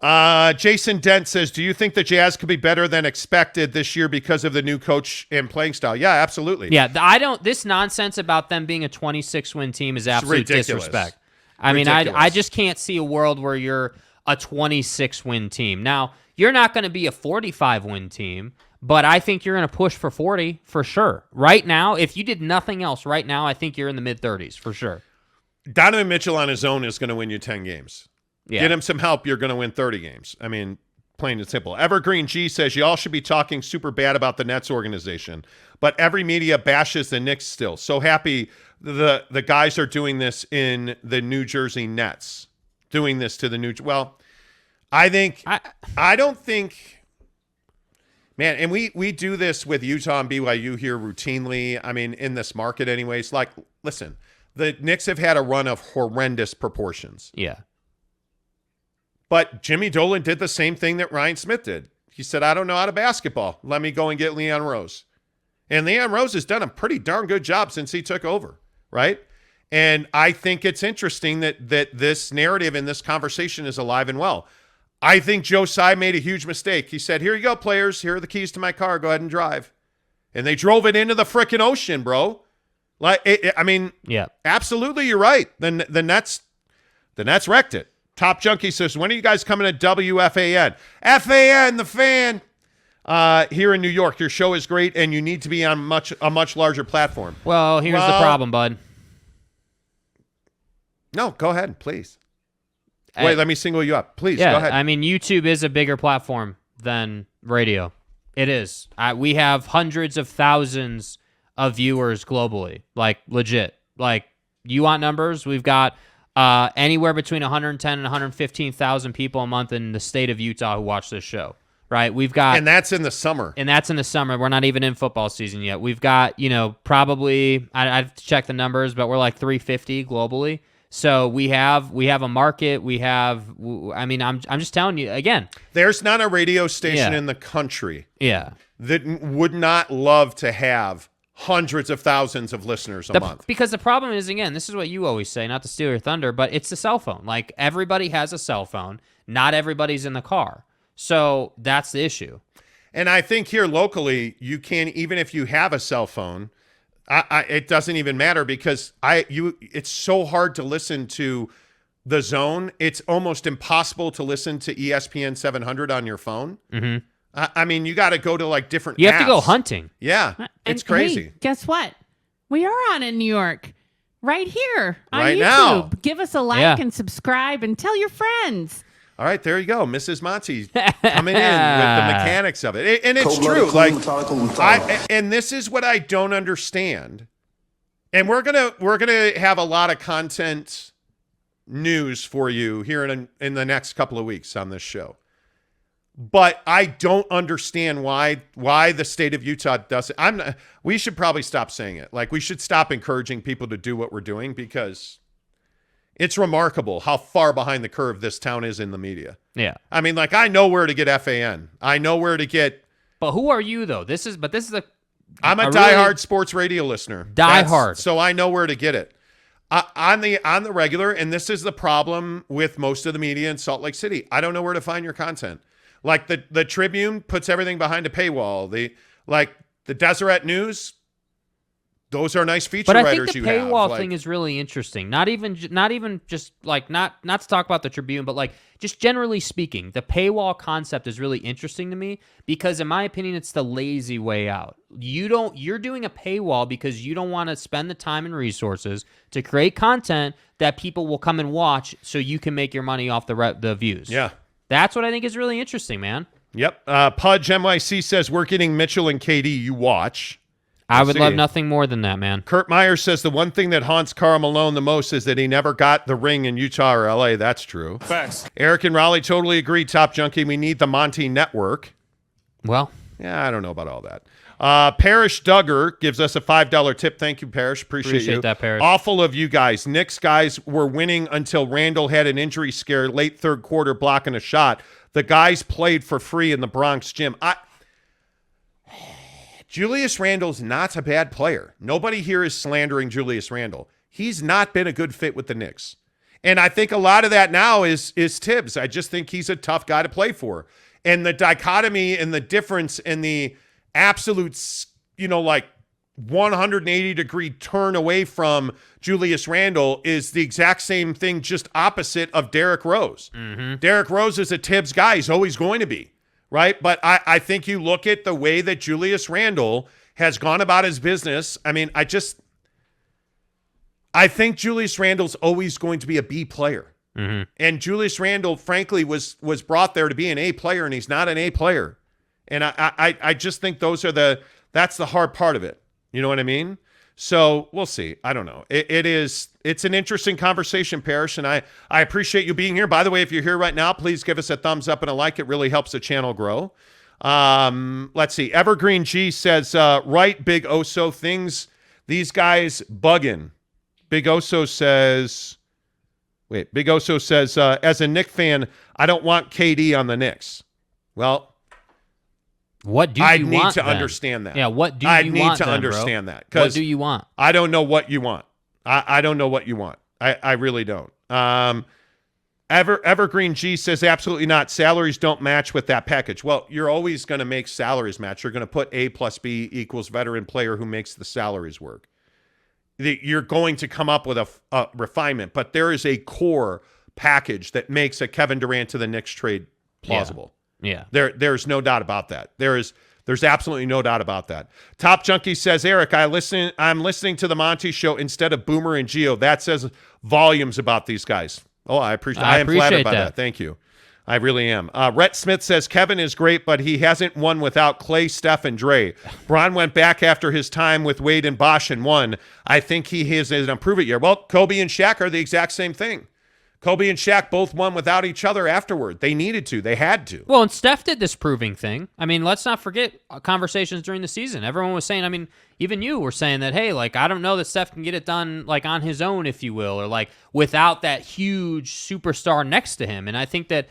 Jason Dent says, do you think the Jazz could be better than expected this year because of the new coach and playing style? Yeah, absolutely. Yeah, this nonsense about them being a 26-win team is absolute ridiculous. disrespect. I mean, I just can't see a world where you're a 26-win team. Now, you're not going to be a 45-win team, but I think you're going to push for 40 for sure. Right now, if you did nothing else right now, I think you're in the mid-30s for sure. Donovan Mitchell on his own is going to win you 10 games. Yeah. Get him some help, you're going to win 30 games. I mean, plain and simple. Evergreen G says, y'all should be talking super bad about the Nets organization, but every media bashes the Knicks still. So happy the guys are doing this in the New Jersey Nets, doing this to the New... Well, I don't think... Man, and we do this with Utah and BYU here routinely. I mean, in this market anyways. Like, listen, the Knicks have had a run of horrendous proportions. Yeah. But Jimmy Dolan did the same thing that Ryan Smith did. He said, I don't know how to basketball. Let me go and get Leon Rose. And Leon Rose has done a pretty darn good job since he took over, right? And I think it's interesting that this narrative and this conversation is alive and well. I think Joe Tsai made a huge mistake. He said, here you go, players. Here are the keys to my car. Go ahead and drive. And they drove it into the frickin' ocean, bro. Like, I mean, yeah, absolutely, you're right. The Nets wrecked it. Top Junkie says, when are you guys coming to WFAN? FAN, the fan. Here in New York, your show is great, and you need to be on a much larger platform. Well, here's the problem, bud. No, go ahead, please. Wait, let me single you up. Please, yeah, go ahead. I mean, YouTube is a bigger platform than radio. It is. We have hundreds of thousands of viewers globally, like legit. Like, you want numbers? We've got anywhere between 110 and 115,000 people a month in the state of Utah who watch this show, right? We've got, and that's in the summer. and that's in the summer. We're not even in football season yet. We've got, probably, I have to check the numbers, but we're like 350 globally. So we have a market. I'm just telling you again. There's not a radio station Yeah. in the country Yeah. that would not love to have hundreds of thousands of listeners a month. Because the problem is, again, this is what you always say, not to steal your thunder, but it's the cell phone. Like, everybody has a cell phone. Not everybody's in the car. So that's the issue. And I think here locally, you can, even if you have a cell phone, it doesn't even matter because it's so hard to listen to The Zone. It's almost impossible to listen to ESPN 700 on your phone. Mm-hmm. I mean, you got to go to like different You have to go apps. hunting. Yeah, it's crazy. Hey, guess what? We are on in New York, right here on Right YouTube. now. Give us a like Yeah. and subscribe and tell your friends. All right, there you go. Mrs. Monty coming in with the mechanics of it. And it's true. Like, and this is what I don't understand. And we're gonna have a lot of content news for you here in the next couple of weeks on this show. But I don't understand why the state of Utah doesn't. We should probably stop saying it. Like, we should stop encouraging people to do what we're doing because it's remarkable how far behind the curve this town is in the media. Yeah. I mean, like, I know where to get FAN. I know where to get. But who are you, though? This is a I'm a really diehard sports radio listener. Diehard. So I know where to get it. On the regular, and this is the problem with most of the media in Salt Lake City. I don't know where to find your content. Like the Tribune puts everything behind a paywall. The Deseret News, those are nice feature But I writers think the you have. paywall Like, thing is really interesting. Not even just like not to talk about the Tribune, but like just generally speaking, the paywall concept is really interesting to me because, in my opinion, it's the lazy way out. You're doing a paywall because you don't want to spend the time and resources to create content that people will come and watch, so you can make your money off the views. Yeah. That's what I think is really interesting, man. Yep. Pudge NYC says we're getting Mitchell and KD. You watch. I would see. love nothing more than that, man. Kurt Meyer says the one thing that haunts Karl Malone the most is that he never got the ring in Utah or LA. That's true. Facts. Eric and Raleigh totally agree. Top Junkie, we need the Monty Network. Well, Yeah, I don't know about all that. Parrish Duggar gives us a $5 tip. Thank you, Parrish. Appreciate you. that, Parrish. Awful of you guys. Knicks guys were winning until Randall had an injury scare late third quarter blocking a shot. The guys played for free in the Bronx gym. Julius Randle's not a bad player. Nobody here is slandering Julius Randle. He's not been a good fit with the Knicks. And I think a lot of that now is Tibbs. I just think he's a tough guy to play for. And the dichotomy and the difference in the absolute, 180-degree turn away from Julius Randle is the exact same thing, just opposite of Derrick Rose. Mm-hmm. Derrick Rose is a Tibbs guy. He's always going to be, right? But I think you look at the way that Julius Randle has gone about his business. I mean, I think Julius Randle's always going to be a B player. Mm-hmm. And Julius Randle, frankly, was brought there to be an A player, and he's not an A player. And I just think that's the hard part of it. You know what I mean? So we'll see. I don't know. It's an interesting conversation, Parrish, and I appreciate you being here. By the way, if you're here right now, please give us a thumbs up and a like. It really helps the channel grow. Let's see. Evergreen G says, right, Big Oso, these guys bugging. Big Oso says, as a Knicks fan, I don't want KD on the Knicks. Well, what do I you need want to then? understand that. Yeah, what do you I want need to then, understand bro? that. What do you want? I don't know what you want. I don't know what you want. I really don't. Evergreen G says absolutely not. Salaries don't match with that package. Well, you're always going to make salaries match. You're going to put A plus B equals veteran player who makes the salaries work. You're going to come up with a refinement, but there is a core package that makes a Kevin Durant to the Knicks trade plausible. Yeah. There's no doubt about that. There's absolutely no doubt about that. Top Junkie says, Eric, I'm listening to the Monty Show instead of Boomer and Geo. That says volumes about these guys. Oh, I appreciate. I am flattered appreciate by that. Thank you. I really am. Rhett Smith says Kevin is great, but he hasn't won without Clay, Steph, and Dre. Bron went back after his time with Wade and Bosch and won. I think he has an improvement year. Well, Kobe and Shaq are the exact same thing. Kobe and Shaq both won without each other afterward. They needed to. They had to. Well, and Steph did this proving thing. I mean, let's not forget conversations during the season. Everyone was saying, I mean, even you were saying that, hey, like, I don't know that Steph can get it done, like, on his own, if you will, or, like, without that huge superstar next to him. And I think that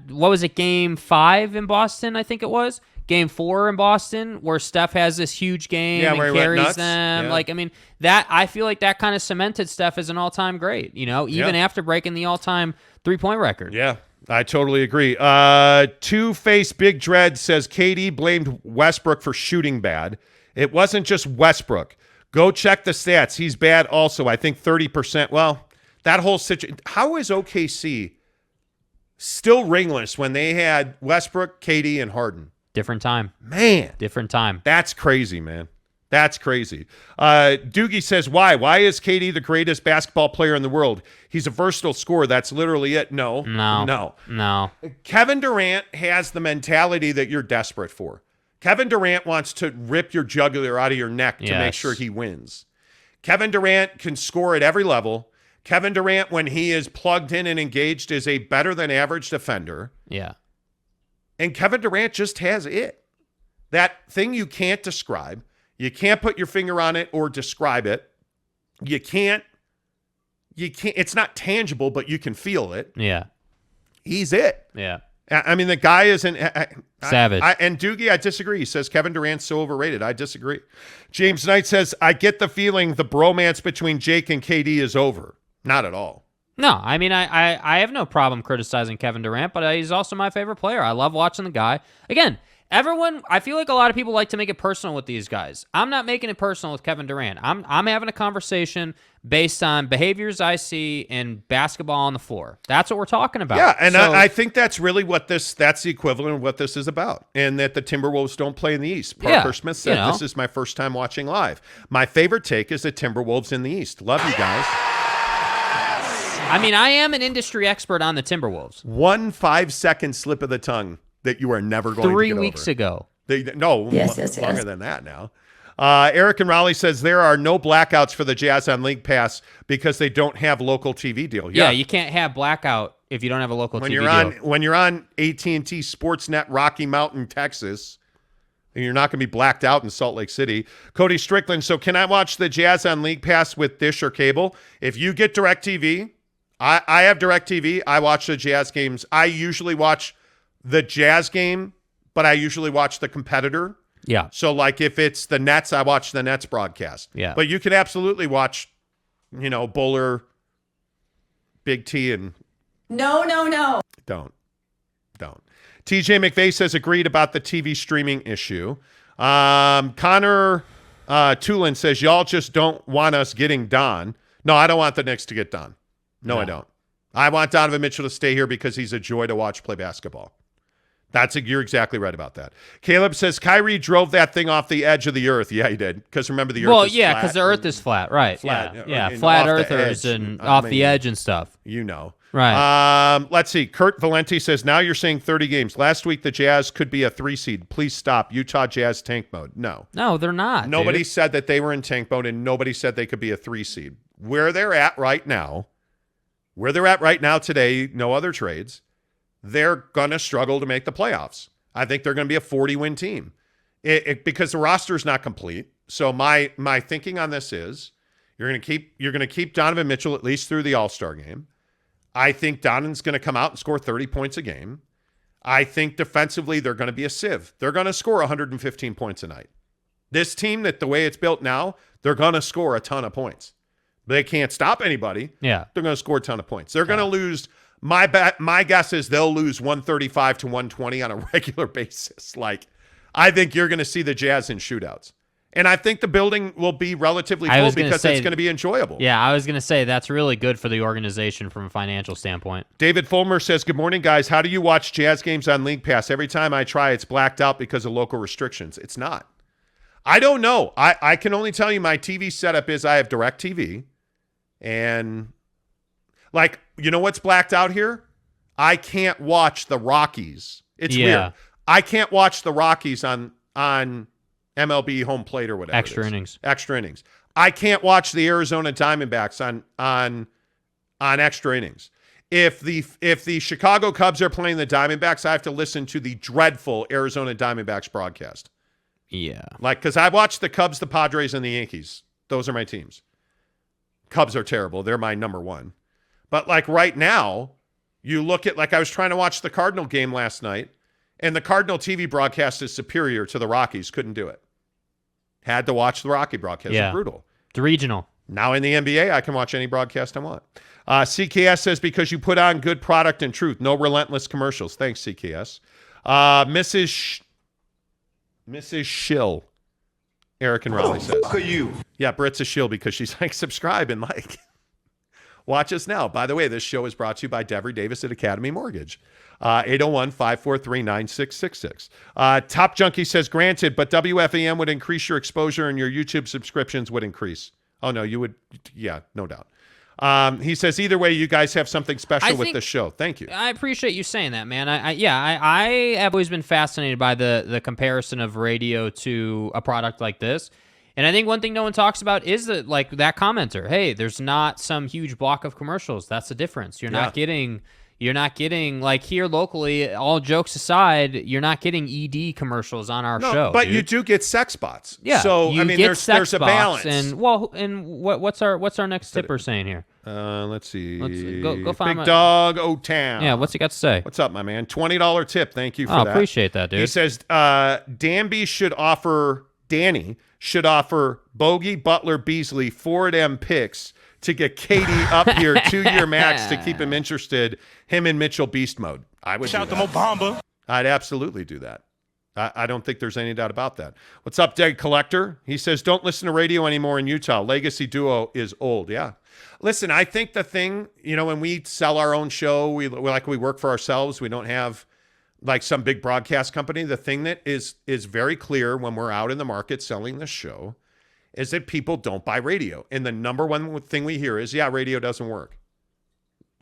what was it, Game 5 in Boston, I think it was? Game 4 in Boston, where Steph has this huge game where and he went carries nuts. them. Yeah. Like, I mean, that I feel like that kind of cemented Steph as an all-time great, you know, even after breaking the all-time three-point record. Yeah, I totally agree. Two-Face Big Dread says KD blamed Westbrook for shooting bad. It wasn't just Westbrook. Go check the stats. He's bad also. I think 30%. Well, that whole situation. How is OKC still ringless when they had Westbrook, KD, and Harden? Different time. Man. Different time. That's crazy, man. That's crazy. Doogie says, why? Why is KD the greatest basketball player in the world? He's a versatile scorer. That's literally it. No. Kevin Durant has the mentality that you're desperate for. Kevin Durant wants to rip your jugular out of your neck to make sure he wins. Kevin Durant can score at every level. Kevin Durant, when he is plugged in and engaged, is a better than average defender. Yeah. And Kevin Durant just has it. That thing you can't describe. You can't put your finger on it or describe it. You can't, it's not tangible, but you can feel it. Yeah. He's it. Yeah. I mean, the guy isn't savage. And Doogie, I disagree. He says Kevin Durant's so overrated. I disagree. James Knight says, I get the feeling the bromance between Jake and KD is over. Not at all. No, I mean, I have no problem criticizing Kevin Durant, but he's also my favorite player. I love watching the guy. Again, I feel like a lot of people like to make it personal with these guys. I'm not making it personal with Kevin Durant. I'm having a conversation based on behaviors I see in basketball on the floor. That's what we're talking about. Yeah, and I think that's really that's the equivalent of what this is about, and that the Timberwolves don't play in the East. Parker Smith said, This is my first time watching live. My favorite take is the Timberwolves in the East. Love you guys. I mean, I am an industry expert on the Timberwolves. 1 5-second slip of the tongue that you are never going to get over. 3 weeks ago. Longer than that now. Eric and Raleigh says there are no blackouts for the Jazz on League Pass because they don't have local TV deal. Yeah, you can't have blackout if you don't have a local TV deal. When you're on AT&T Sportsnet Rocky Mountain, Texas, and you're not going to be blacked out in Salt Lake City. Cody Strickland, so can I watch the Jazz on League Pass with dish or cable? If you get DirecTV, I have DirecTV. I watch the Jazz games. I usually watch the Jazz game, but I usually watch the competitor. Yeah. So, like, if it's the Nets, I watch the Nets broadcast. Yeah. But you can absolutely watch, Buller, Big T, and... No. Don't. TJ McVeigh says agreed about the TV streaming issue. Connor Tulin says, y'all just don't want us getting Don. No, I don't want the Knicks to get Don. No, I don't. I want Donovan Mitchell to stay here because he's a joy to watch play basketball. You're exactly right about that. Caleb says Kyrie drove that thing off the edge of the earth. Yeah, he did. Because remember, the earth is flat. Well, yeah, because the earth is flat. Right. Flat. Yeah, And flat off the earthers edge. and off the edge and stuff. Right. Let's see. Kurt Valenti says, now you're saying 30 games. Last week, the Jazz could be a 3 seed. Please stop. Utah Jazz tank mode. No, they're not. Nobody said that they were in tank mode, and nobody said they could be a 3 seed. Where they're at right now today, no other trades, they're going to struggle to make the playoffs. I think they're going to be a 40-win team because the roster is not complete. So my thinking on this is you're going to keep Donovan Mitchell at least through the All-Star game. I think Donovan's going to come out and score 30 points a game. I think defensively they're going to be a sieve. They're going to score 115 points a night. This team, that the way it's built now, they're going to score a ton of points. They can't stop anybody. Yeah. They're going to score a ton of points. They're going to lose. My guess is they'll lose 135 to 120 on a regular basis. Like, I think you're going to see the Jazz in shootouts. And I think the building will be relatively full because it's going to be enjoyable. Yeah, I was going to say that's really good for the organization from a financial standpoint. David Fulmer says, good morning, guys. How do you watch Jazz games on League Pass? Every time I try, it's blacked out because of local restrictions. It's not. I don't know. I can only tell you my TV setup is I have DirecTV. And, like, you know what's blacked out here? I can't watch the Rockies. It's Yeah. weird. I can't watch the Rockies on MLB home plate or whatever. Extra innings. Extra innings. I can't watch the Arizona Diamondbacks on extra innings. If the Chicago Cubs are playing the Diamondbacks, I have to listen to the dreadful Arizona Diamondbacks broadcast. Yeah. Like, because I watched the Cubs, the Padres, and the Yankees. Those are my teams. Cubs are terrible. They're my number one. But like right now, you look at, like I was trying to watch the Cardinal game last night, and the Cardinal TV broadcast is superior to the Rockies. Couldn't do it. Had to watch the Rocky broadcast. Yeah. It's brutal. The regional. Now in the NBA, I can watch any broadcast I want. CKS says, because you put on good product and truth. No relentless commercials. Thanks, CKS. Mrs. Shill. Eric and Raleigh says. Who are you? Yeah, Britt's a shill because she's like, subscribe and like. Watch us now. By the way, this show is brought to you by Devery Davis at Academy Mortgage. 801-543-9666. Top Junkie says, granted, but WFAN would increase your exposure and your YouTube subscriptions would increase. Oh, no, you would. Yeah, no doubt. He says, either way, you guys have something special with this show. Thank you. I appreciate you saying that, man. I have always been fascinated by the comparison of radio to a product like this. And I think one thing no one talks about is that, like, that commenter. Hey, there's not some huge block of commercials. That's the difference. You're not getting like here locally, all jokes aside, you're not getting ED commercials on our show. But dude. you do get sex spots. Yeah. So you I mean, get there's sex a balance. spots. And what's our next tipper saying here? Let's see. Go find Big Dog O-Town. Yeah, what's he got to say? What's up, my man? $20 tip. Thank you for that. Appreciate that, dude. He says Danny should offer Bogey, Butler, Beasley 4 picks to get Katie up here 2-year max to keep him interested. Him and Mitchell beast mode. I would shout them Obama. I'd absolutely do that. I don't think there's any doubt about that. What's up, Dead Collector? He says, don't listen to radio anymore in Utah. Legacy Duo is old. Yeah. Listen, I think the thing, when we sell our own show, we work for ourselves. We don't have like some big broadcast company. The thing that is very clear when we're out in the market selling this show is that people don't buy radio. And the number one thing we hear is, radio doesn't work.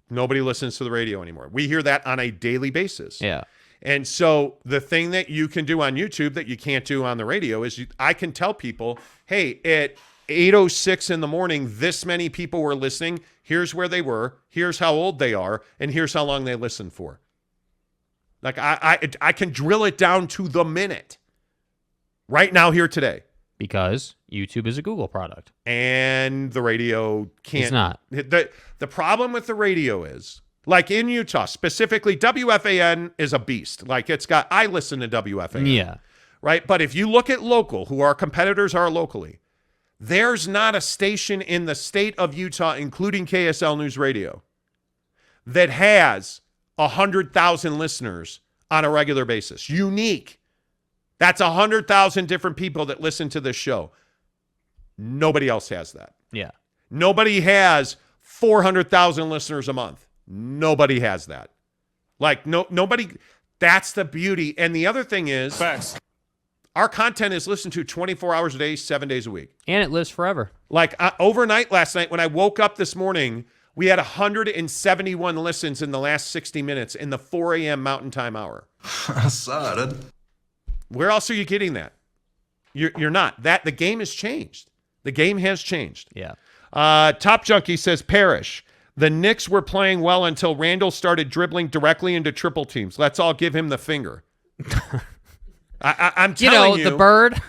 Nobody listens to the radio anymore. We hear that on a daily basis. Yeah. And so the thing that you can do on YouTube that you can't do on the radio is I can tell people, hey, at 8:06 in the morning, this many people were listening. Here's where they were. Here's how old they are. And here's how long they listened for. Like I can drill it down to the minute. Right now, here today. Because YouTube is a Google product. And the radio can't. It's not. The problem with the radio is, like in Utah, specifically, WFAN is a beast. Like I listen to WFAN. Yeah. Right? But if you look at local, who our competitors are locally, there's not a station in the state of Utah, including KSL News Radio, that has 100,000 listeners on a regular basis. Unique. That's 100,000 different people that listen to this show. Nobody else has that. Yeah. Nobody has 400,000 listeners a month. Nobody has that. Like, nobody. That's the beauty. And the other thing is, facts. Our content is listened to 24 hours a day, 7 days a week. And it lives forever. Like overnight last night, when I woke up this morning, we had 171 listens in the last 60 minutes in the 4 a.m. Mountain Time hour. I saw it. Where else are you getting that? You're not. The game has changed. The game has changed. Yeah. Top Junkie says, Parrish, the Knicks were playing well until Randall started dribbling directly into triple teams. Let's all give him the finger. I'm telling you. The bird.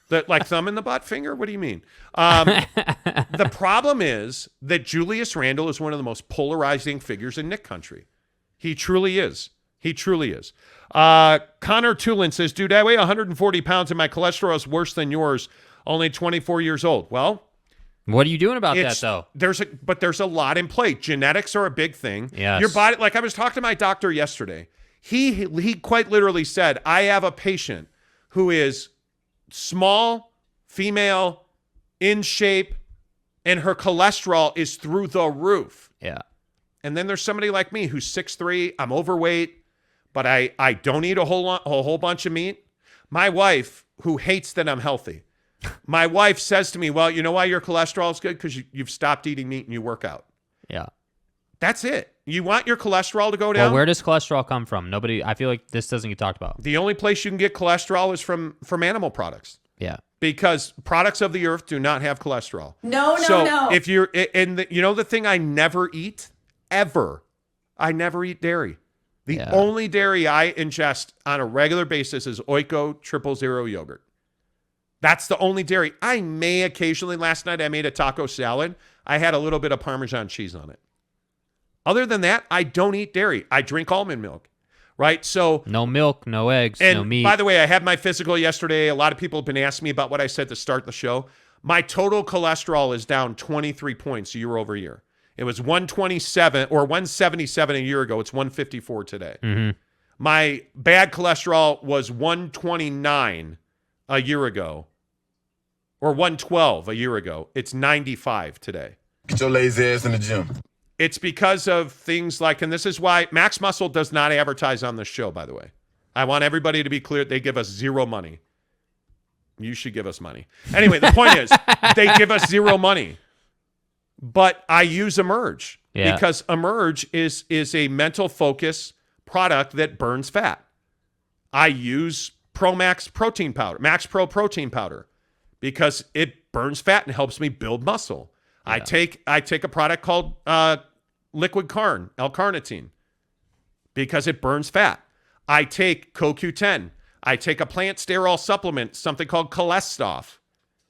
Like thumb in the butt finger? What do you mean? The problem is that Julius Randle is one of the most polarizing figures in Knick country. He truly is. He truly is. Connor Tulin says, dude, I weigh 140 pounds and my cholesterol is worse than yours, only 24 years old. Well, what are you doing about that, though? There's a lot in play. Genetics are a big thing. Yes. Your body, like I was talking to my doctor yesterday. He quite literally said, I have a patient who is small, female, in shape, and her cholesterol is through the roof. Yeah. And then there's somebody like me who's 6'3", I'm overweight, but I don't eat a whole bunch of meat. My wife, who hates that I'm healthy, my wife says to me, well, you know why your cholesterol is good? Because you've stopped eating meat and you work out. Yeah. That's it. You want your cholesterol to go down? Well, where does cholesterol come from? I feel like this doesn't get talked about. The only place you can get cholesterol is from animal products. Yeah. Because products of the earth do not have cholesterol. No. If you're the thing I never eat ever, I never eat dairy. The only dairy I ingest on a regular basis is Oiko 000 yogurt. That's the only dairy. I may occasionally, last night I made a taco salad. I had a little bit of Parmesan cheese on it. Other than that, I don't eat dairy. I drink almond milk. Right? So no milk, no eggs, and no meat. By the way, I had my physical yesterday. A lot of people have been asking me about what I said to start the show. My total cholesterol is down 23 points year over year. It was 127 or 177 a year ago. It's 154 today. Mm-hmm. My bad cholesterol was 129 a year ago or 112 a year ago. It's 95 today. Get your lazy ass in the gym. It's because of things like, and this is why Max Muscle does not advertise on this show, by the way. I want everybody to be clear. They give us zero money. You should give us money. Anyway, the point is they give us zero money. But I use Emerge because Emerge is a mental focus product that burns fat. I use Max Pro protein powder because it burns fat and helps me build muscle. Yeah. I take a product called liquid L-carnitine, because it burns fat. I take CoQ10. I take a plant sterol supplement, something called Cholestoff.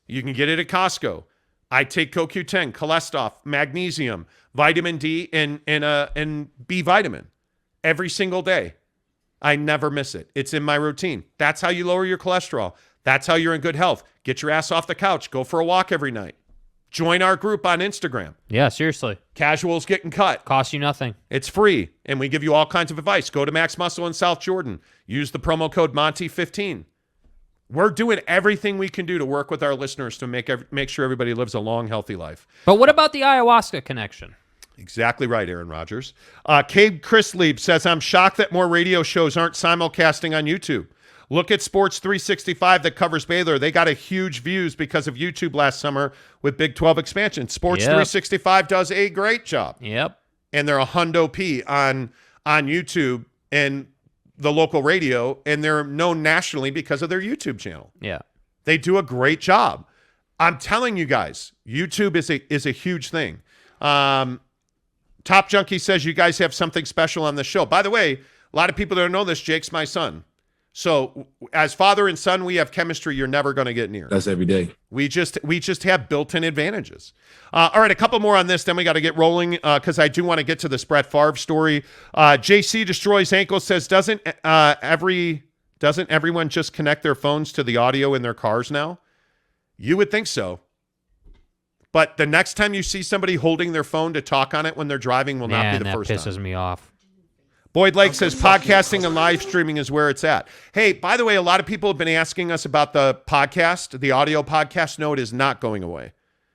You can get it at Costco. I take CoQ10, Cholestoff, magnesium, vitamin D, and B vitamin every single day. I never miss it. It's in my routine. That's how you lower your cholesterol. That's how you're in good health. Get your ass off the couch. Go for a walk every night. Join our group on Instagram. Yeah, seriously. Casuals getting cut. Costs you nothing. It's free, and we give you all kinds of advice. Go to Max Muscle in South Jordan. Use the promo code Monty15. We're doing everything we can do to work with our listeners to make sure everybody lives a long, healthy life. But what about the ayahuasca connection? Exactly right, Aaron Rodgers. Cabe Chrisleib says, I'm shocked that more radio shows aren't simulcasting on YouTube. Look at Sports 365 that covers Baylor. They got a huge views because of YouTube last summer with Big 12 expansion. Sports 365 does a great job. Yep. And they're a hundo P on YouTube and the local radio, and they're known nationally because of their YouTube channel. Yeah. They do a great job. I'm telling you guys, YouTube is a huge thing. Top Junkie says you guys have something special on the show. By the way, a lot of people don't know this. Jake's my son. So as father and son, we have chemistry you're never going to get near. That's every day. We just have built-in advantages. All right, a couple more on this, then we got to get rolling because I do want to get to this Brett Favre story. JC Destroys Ankle says, doesn't everyone just connect their phones to the audio in their cars now? You would think so. But the next time you see somebody holding their phone to talk on it when they're driving will not be the first time. That pisses me off. Boyd Lake says podcasting and live streaming is where it's at. Hey, by the way, a lot of people have been asking us about the podcast, the audio podcast. No, it is not going away.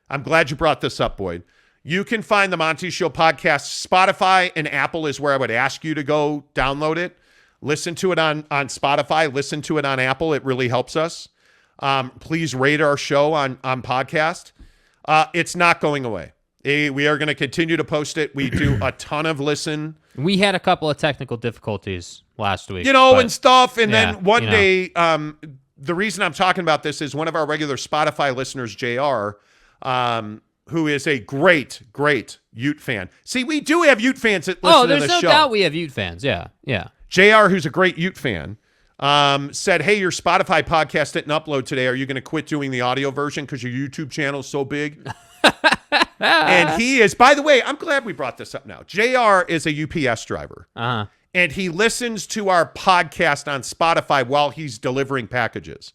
I'm glad you brought this up, Boyd. You can find the Monty Show podcast. Spotify and Apple is where I would ask you to go download it. Listen to it on Spotify. Listen to it on Apple. It really helps us. Please rate our show on podcast. It's not going away. We are going to continue to post it. We do a ton of listen. We had a couple of technical difficulties last week. And stuff. And then one day, the reason I'm talking about this is one of our regular Spotify listeners, JR, who is a great Ute fan. See, we do have Ute fans that listen to the show. There's no doubt we have Ute fans. Yeah. JR, who's a great Ute fan, said, hey, your Spotify podcast didn't upload today. Are you going to quit doing the audio version because your YouTube channel is so big? And he is, by the way, I'm glad we brought this up now. JR is a UPS driver. Uh-huh. And he listens to our podcast on Spotify while he's delivering packages.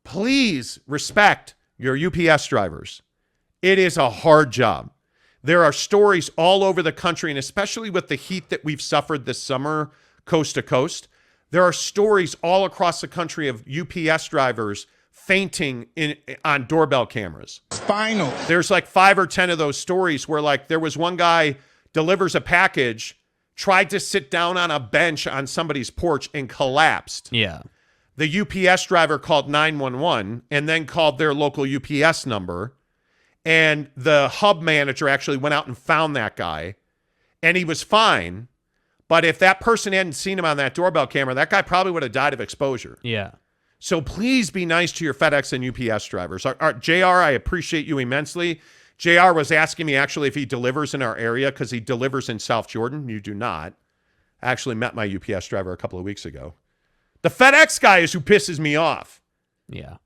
Please respect your UPS drivers. It is a hard job. There are stories all over the country, and especially with the heat that we've suffered this summer, coast to coast, there are stories all across the country of UPS drivers fainting on doorbell cameras. Spinal. There's like 5 or 10 of those stories where like there was one guy delivers a package, tried to sit down on a bench on somebody's porch and collapsed. Yeah. The UPS driver called 911 and then called their local UPS number. And the hub manager actually went out and found that guy and he was fine. But if that person hadn't seen him on that doorbell camera, that guy probably would have died of exposure. Yeah. So please be nice to your FedEx and UPS drivers. JR, I appreciate you immensely. JR was asking me actually if he delivers in our area because he delivers in South Jordan. You do not. I actually met my UPS driver a couple of weeks ago. The FedEx guy is who pisses me off. Yeah.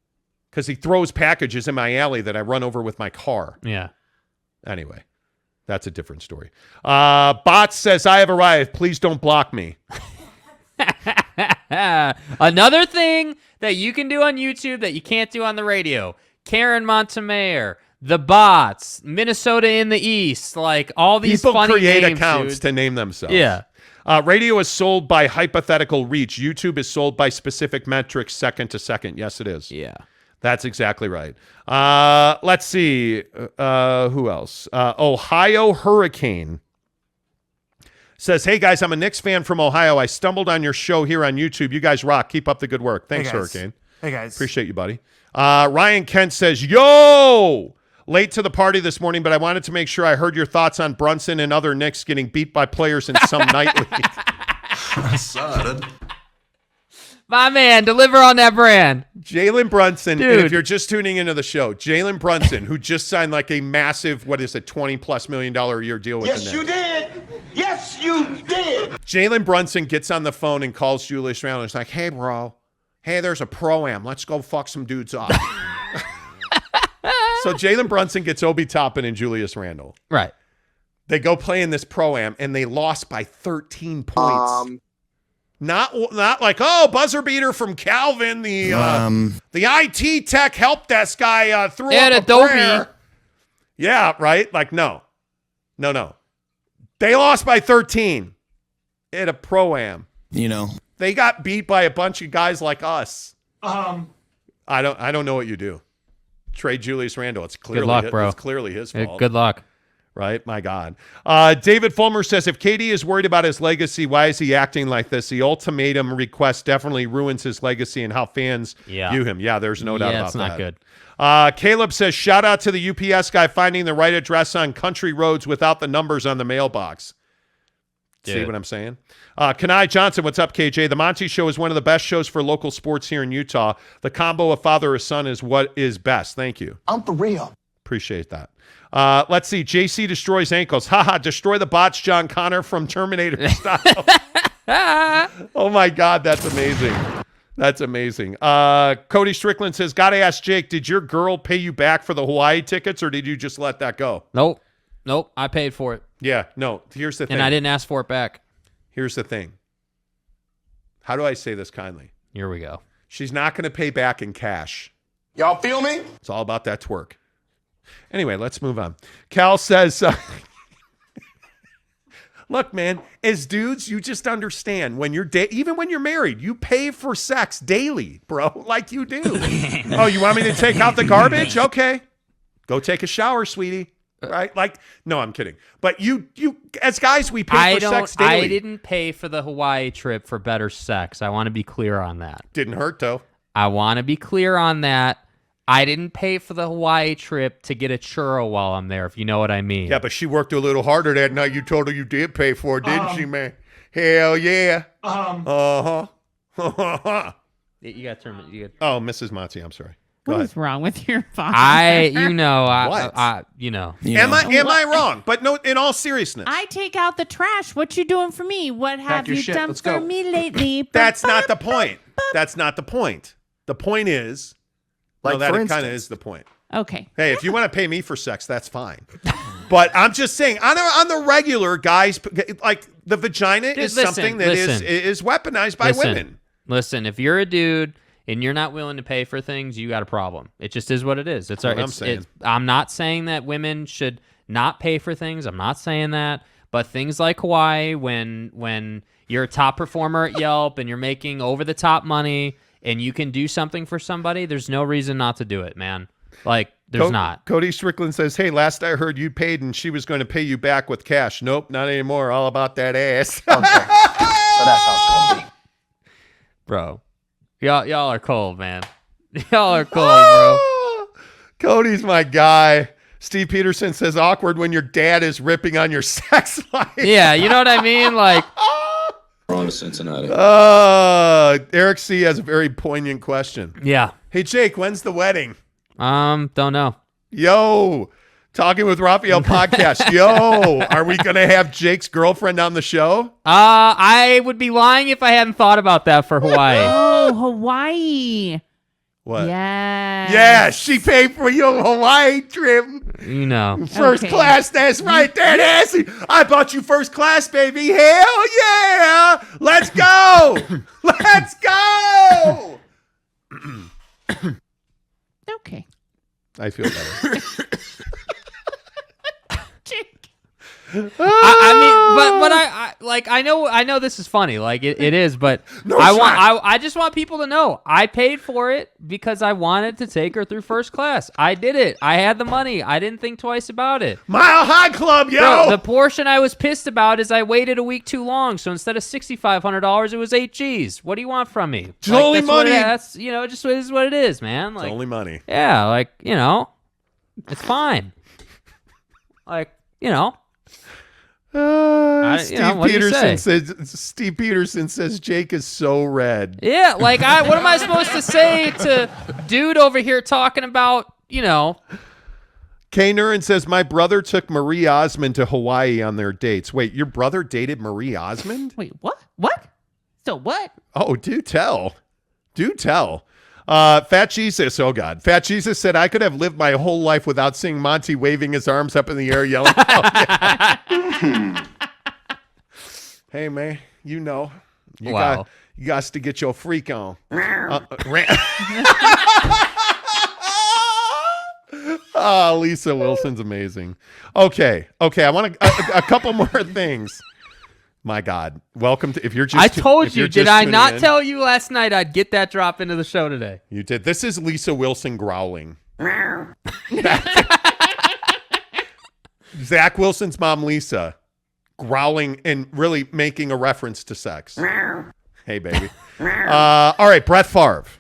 Because he throws packages in my alley that I run over with my car. Yeah. Anyway, that's a different story. Bots says, I have arrived. Please don't block me. Another thing that you can do on YouTube that you can't do on the radio. Karen Montemayor, the bots, Minnesota in the East, like all these People funny create names, accounts dude. to name themselves. Yeah. Radio is sold by hypothetical reach. YouTube is sold by specific metrics second to second. Yes, it is. Yeah. That's exactly right. Let's see. Who else? Ohio Hurricane says, hey, guys, I'm a Knicks fan from Ohio. I stumbled on your show here on YouTube. You guys rock. Keep up the good work. Thanks, Hey, guys. Hurricane. Hey, guys. Appreciate you, buddy. Ryan Kent says, yo! Late to the party this morning, but I wanted to make sure I heard your thoughts on Brunson and other Knicks getting beat by players in some night league. I saw it. My man, deliver on that brand. Jalen Brunson, and Dude. if you're just tuning into the show, Jalen Brunson, who just signed like a massive, $20+ million a year deal with the Knicks. Yes, you did. Yes, you did. Jalen Brunson gets on the phone and calls Julius Randle. He's like, hey, bro. Hey, there's a pro-am. Let's go fuck some dudes up. So Jalen Brunson gets Obi Toppin and Julius Randle. Right. They go play in this pro-am, and they lost by 13 points. Not like, oh, buzzer beater from Calvin, the IT tech help desk guy threw up a Adobe. prayer. Yeah, right? Like, no. They lost by 13 at a pro-am. You know. They got beat by a bunch of guys like us. I don't know what you do. Trade Julius Randle. It's clearly luck, bro. It's clearly his fault. Good luck. Right? My God. David Fulmer says, if KD is worried about his legacy, why is he acting like this? The ultimatum request definitely ruins his legacy and how fans view him. Yeah, there's no doubt about it's that. not good. Caleb says, shout out to the UPS guy finding the right address on country roads without the numbers on the mailbox. See Dude. what I'm saying? Kenai Johnson, what's up, KJ? The Monty Show is one of the best shows for local sports here in Utah. The combo of father and son is what is best. Thank you. I'm for real. Appreciate that. Let's see. JC destroys ankles. Haha, destroy the bots, John Connor from Terminator style. Oh, my God. That's amazing. That's amazing. Cody Strickland says, gotta ask Jake, did your girl pay you back for the Hawaii tickets or did you just let that go? Nope. I paid for it. Yeah, no. Here's the thing. And I didn't ask for it back. Here's the thing. How do I say this kindly? Here we go. She's not going to pay back in cash. Y'all feel me? It's all about that twerk. Anyway, let's move on. Cal says, look, man, as dudes, you just understand when you're even when you're married, you pay for sex daily, bro, like you do. Oh, you want me to take out the garbage? Okay. Go take a shower, sweetie. Right? Like, no, I'm kidding. But you as guys, we pay for sex daily. I didn't pay for the Hawaii trip for better sex. I want to be clear on that. Didn't hurt, though. I want to be clear on that. I didn't pay for the Hawaii trip to get a churro while I'm there, if you know what I mean. Yeah, but she worked a little harder that night. You told her you did pay for it, didn't she, man? Hell yeah. Uh-huh. You got to turn it. Oh, Mrs. Monty, I'm sorry. Go What ahead. is wrong with your father? What? Am I wrong? But no, in all seriousness. I take out the trash. What you doing for me? What have your you shit. done Let's for go. me lately? That's not the point. That's not the point. The point is, Like, that for kind of instance. is the point. Okay. Hey, if you want to pay me for sex, that's fine. But I'm just saying, on the regular, guys, like the vagina is something that is weaponized by women. Listen, if you're a dude and you're not willing to pay for things, you got a problem. It just is what it is. It's what I'm saying. I'm not saying that women should not pay for things. I'm not saying that. But things like Hawaii, when you're a top performer at Yelp and you're making over the top money and you can do something for somebody, there's no reason not to do it, man. Like, there's not. Cody Strickland says, hey, last I heard you paid and she was going to pay you back with cash. Nope, not anymore. All about that ass. Okay. So that's how it's gonna be. Bro. Y'all are cold, man. Y'all are cold, bro. Cody's my guy. Steve Peterson says awkward when your dad is ripping on your sex life. Yeah, you know what I mean? Like, On to Cincinnati. Eric C has a very poignant question. yeah. Hey, Jake, when's the wedding? Don't know. Yo, Talking with Raphael podcast. Yo, are we going to have Jake's girlfriend on the show? I would be lying if I hadn't thought about that for Hawaii. Oh, Hawaii. What? Yes. Yeah, she paid for your Hawaii trip. You know. First Okay. class, that's right there, Nancy. I bought you first class, baby. Hell yeah. Let's go. Let's go. Okay. I feel better. I mean, but I know this is funny. Like it is, but No, I it's want not. I just want people to know I paid for it because I wanted to take her through first class. I did it. I had the money. I didn't think twice about it. Mile High Club, yo. Bro, the portion I was pissed about is I waited a week too long. So instead of $6,500, it was 8 G's. What do you want from me? It's only that's what money. That's just it is what it is, man. It's Like only money. yeah, it's fine. Steve Peterson says Jake is so red. Yeah, what am I supposed to say to dude over here talking about, Kay Nuren says my brother took Marie Osmond to Hawaii on their dates. Wait, your brother dated Marie Osmond? Wait, what? What? So what? Oh, do tell. Do tell. Fat Jesus, oh God. Fat Jesus said, I could have lived my whole life without seeing Monty waving his arms up in the air yelling. Oh, yeah. Hey, man, you Wow. got to get your freak on. Lisa Wilson's amazing. Okay. I want a couple more things. My God. Welcome to, if you're just, I told if you, you're did just I tuning not in, tell you last night I'd get that drop into the show today? You did. This is Lisa Wilson growling. Zach Wilson's mom, Lisa, growling and really making a reference to sex. Hey, baby. All right, Brett Favre.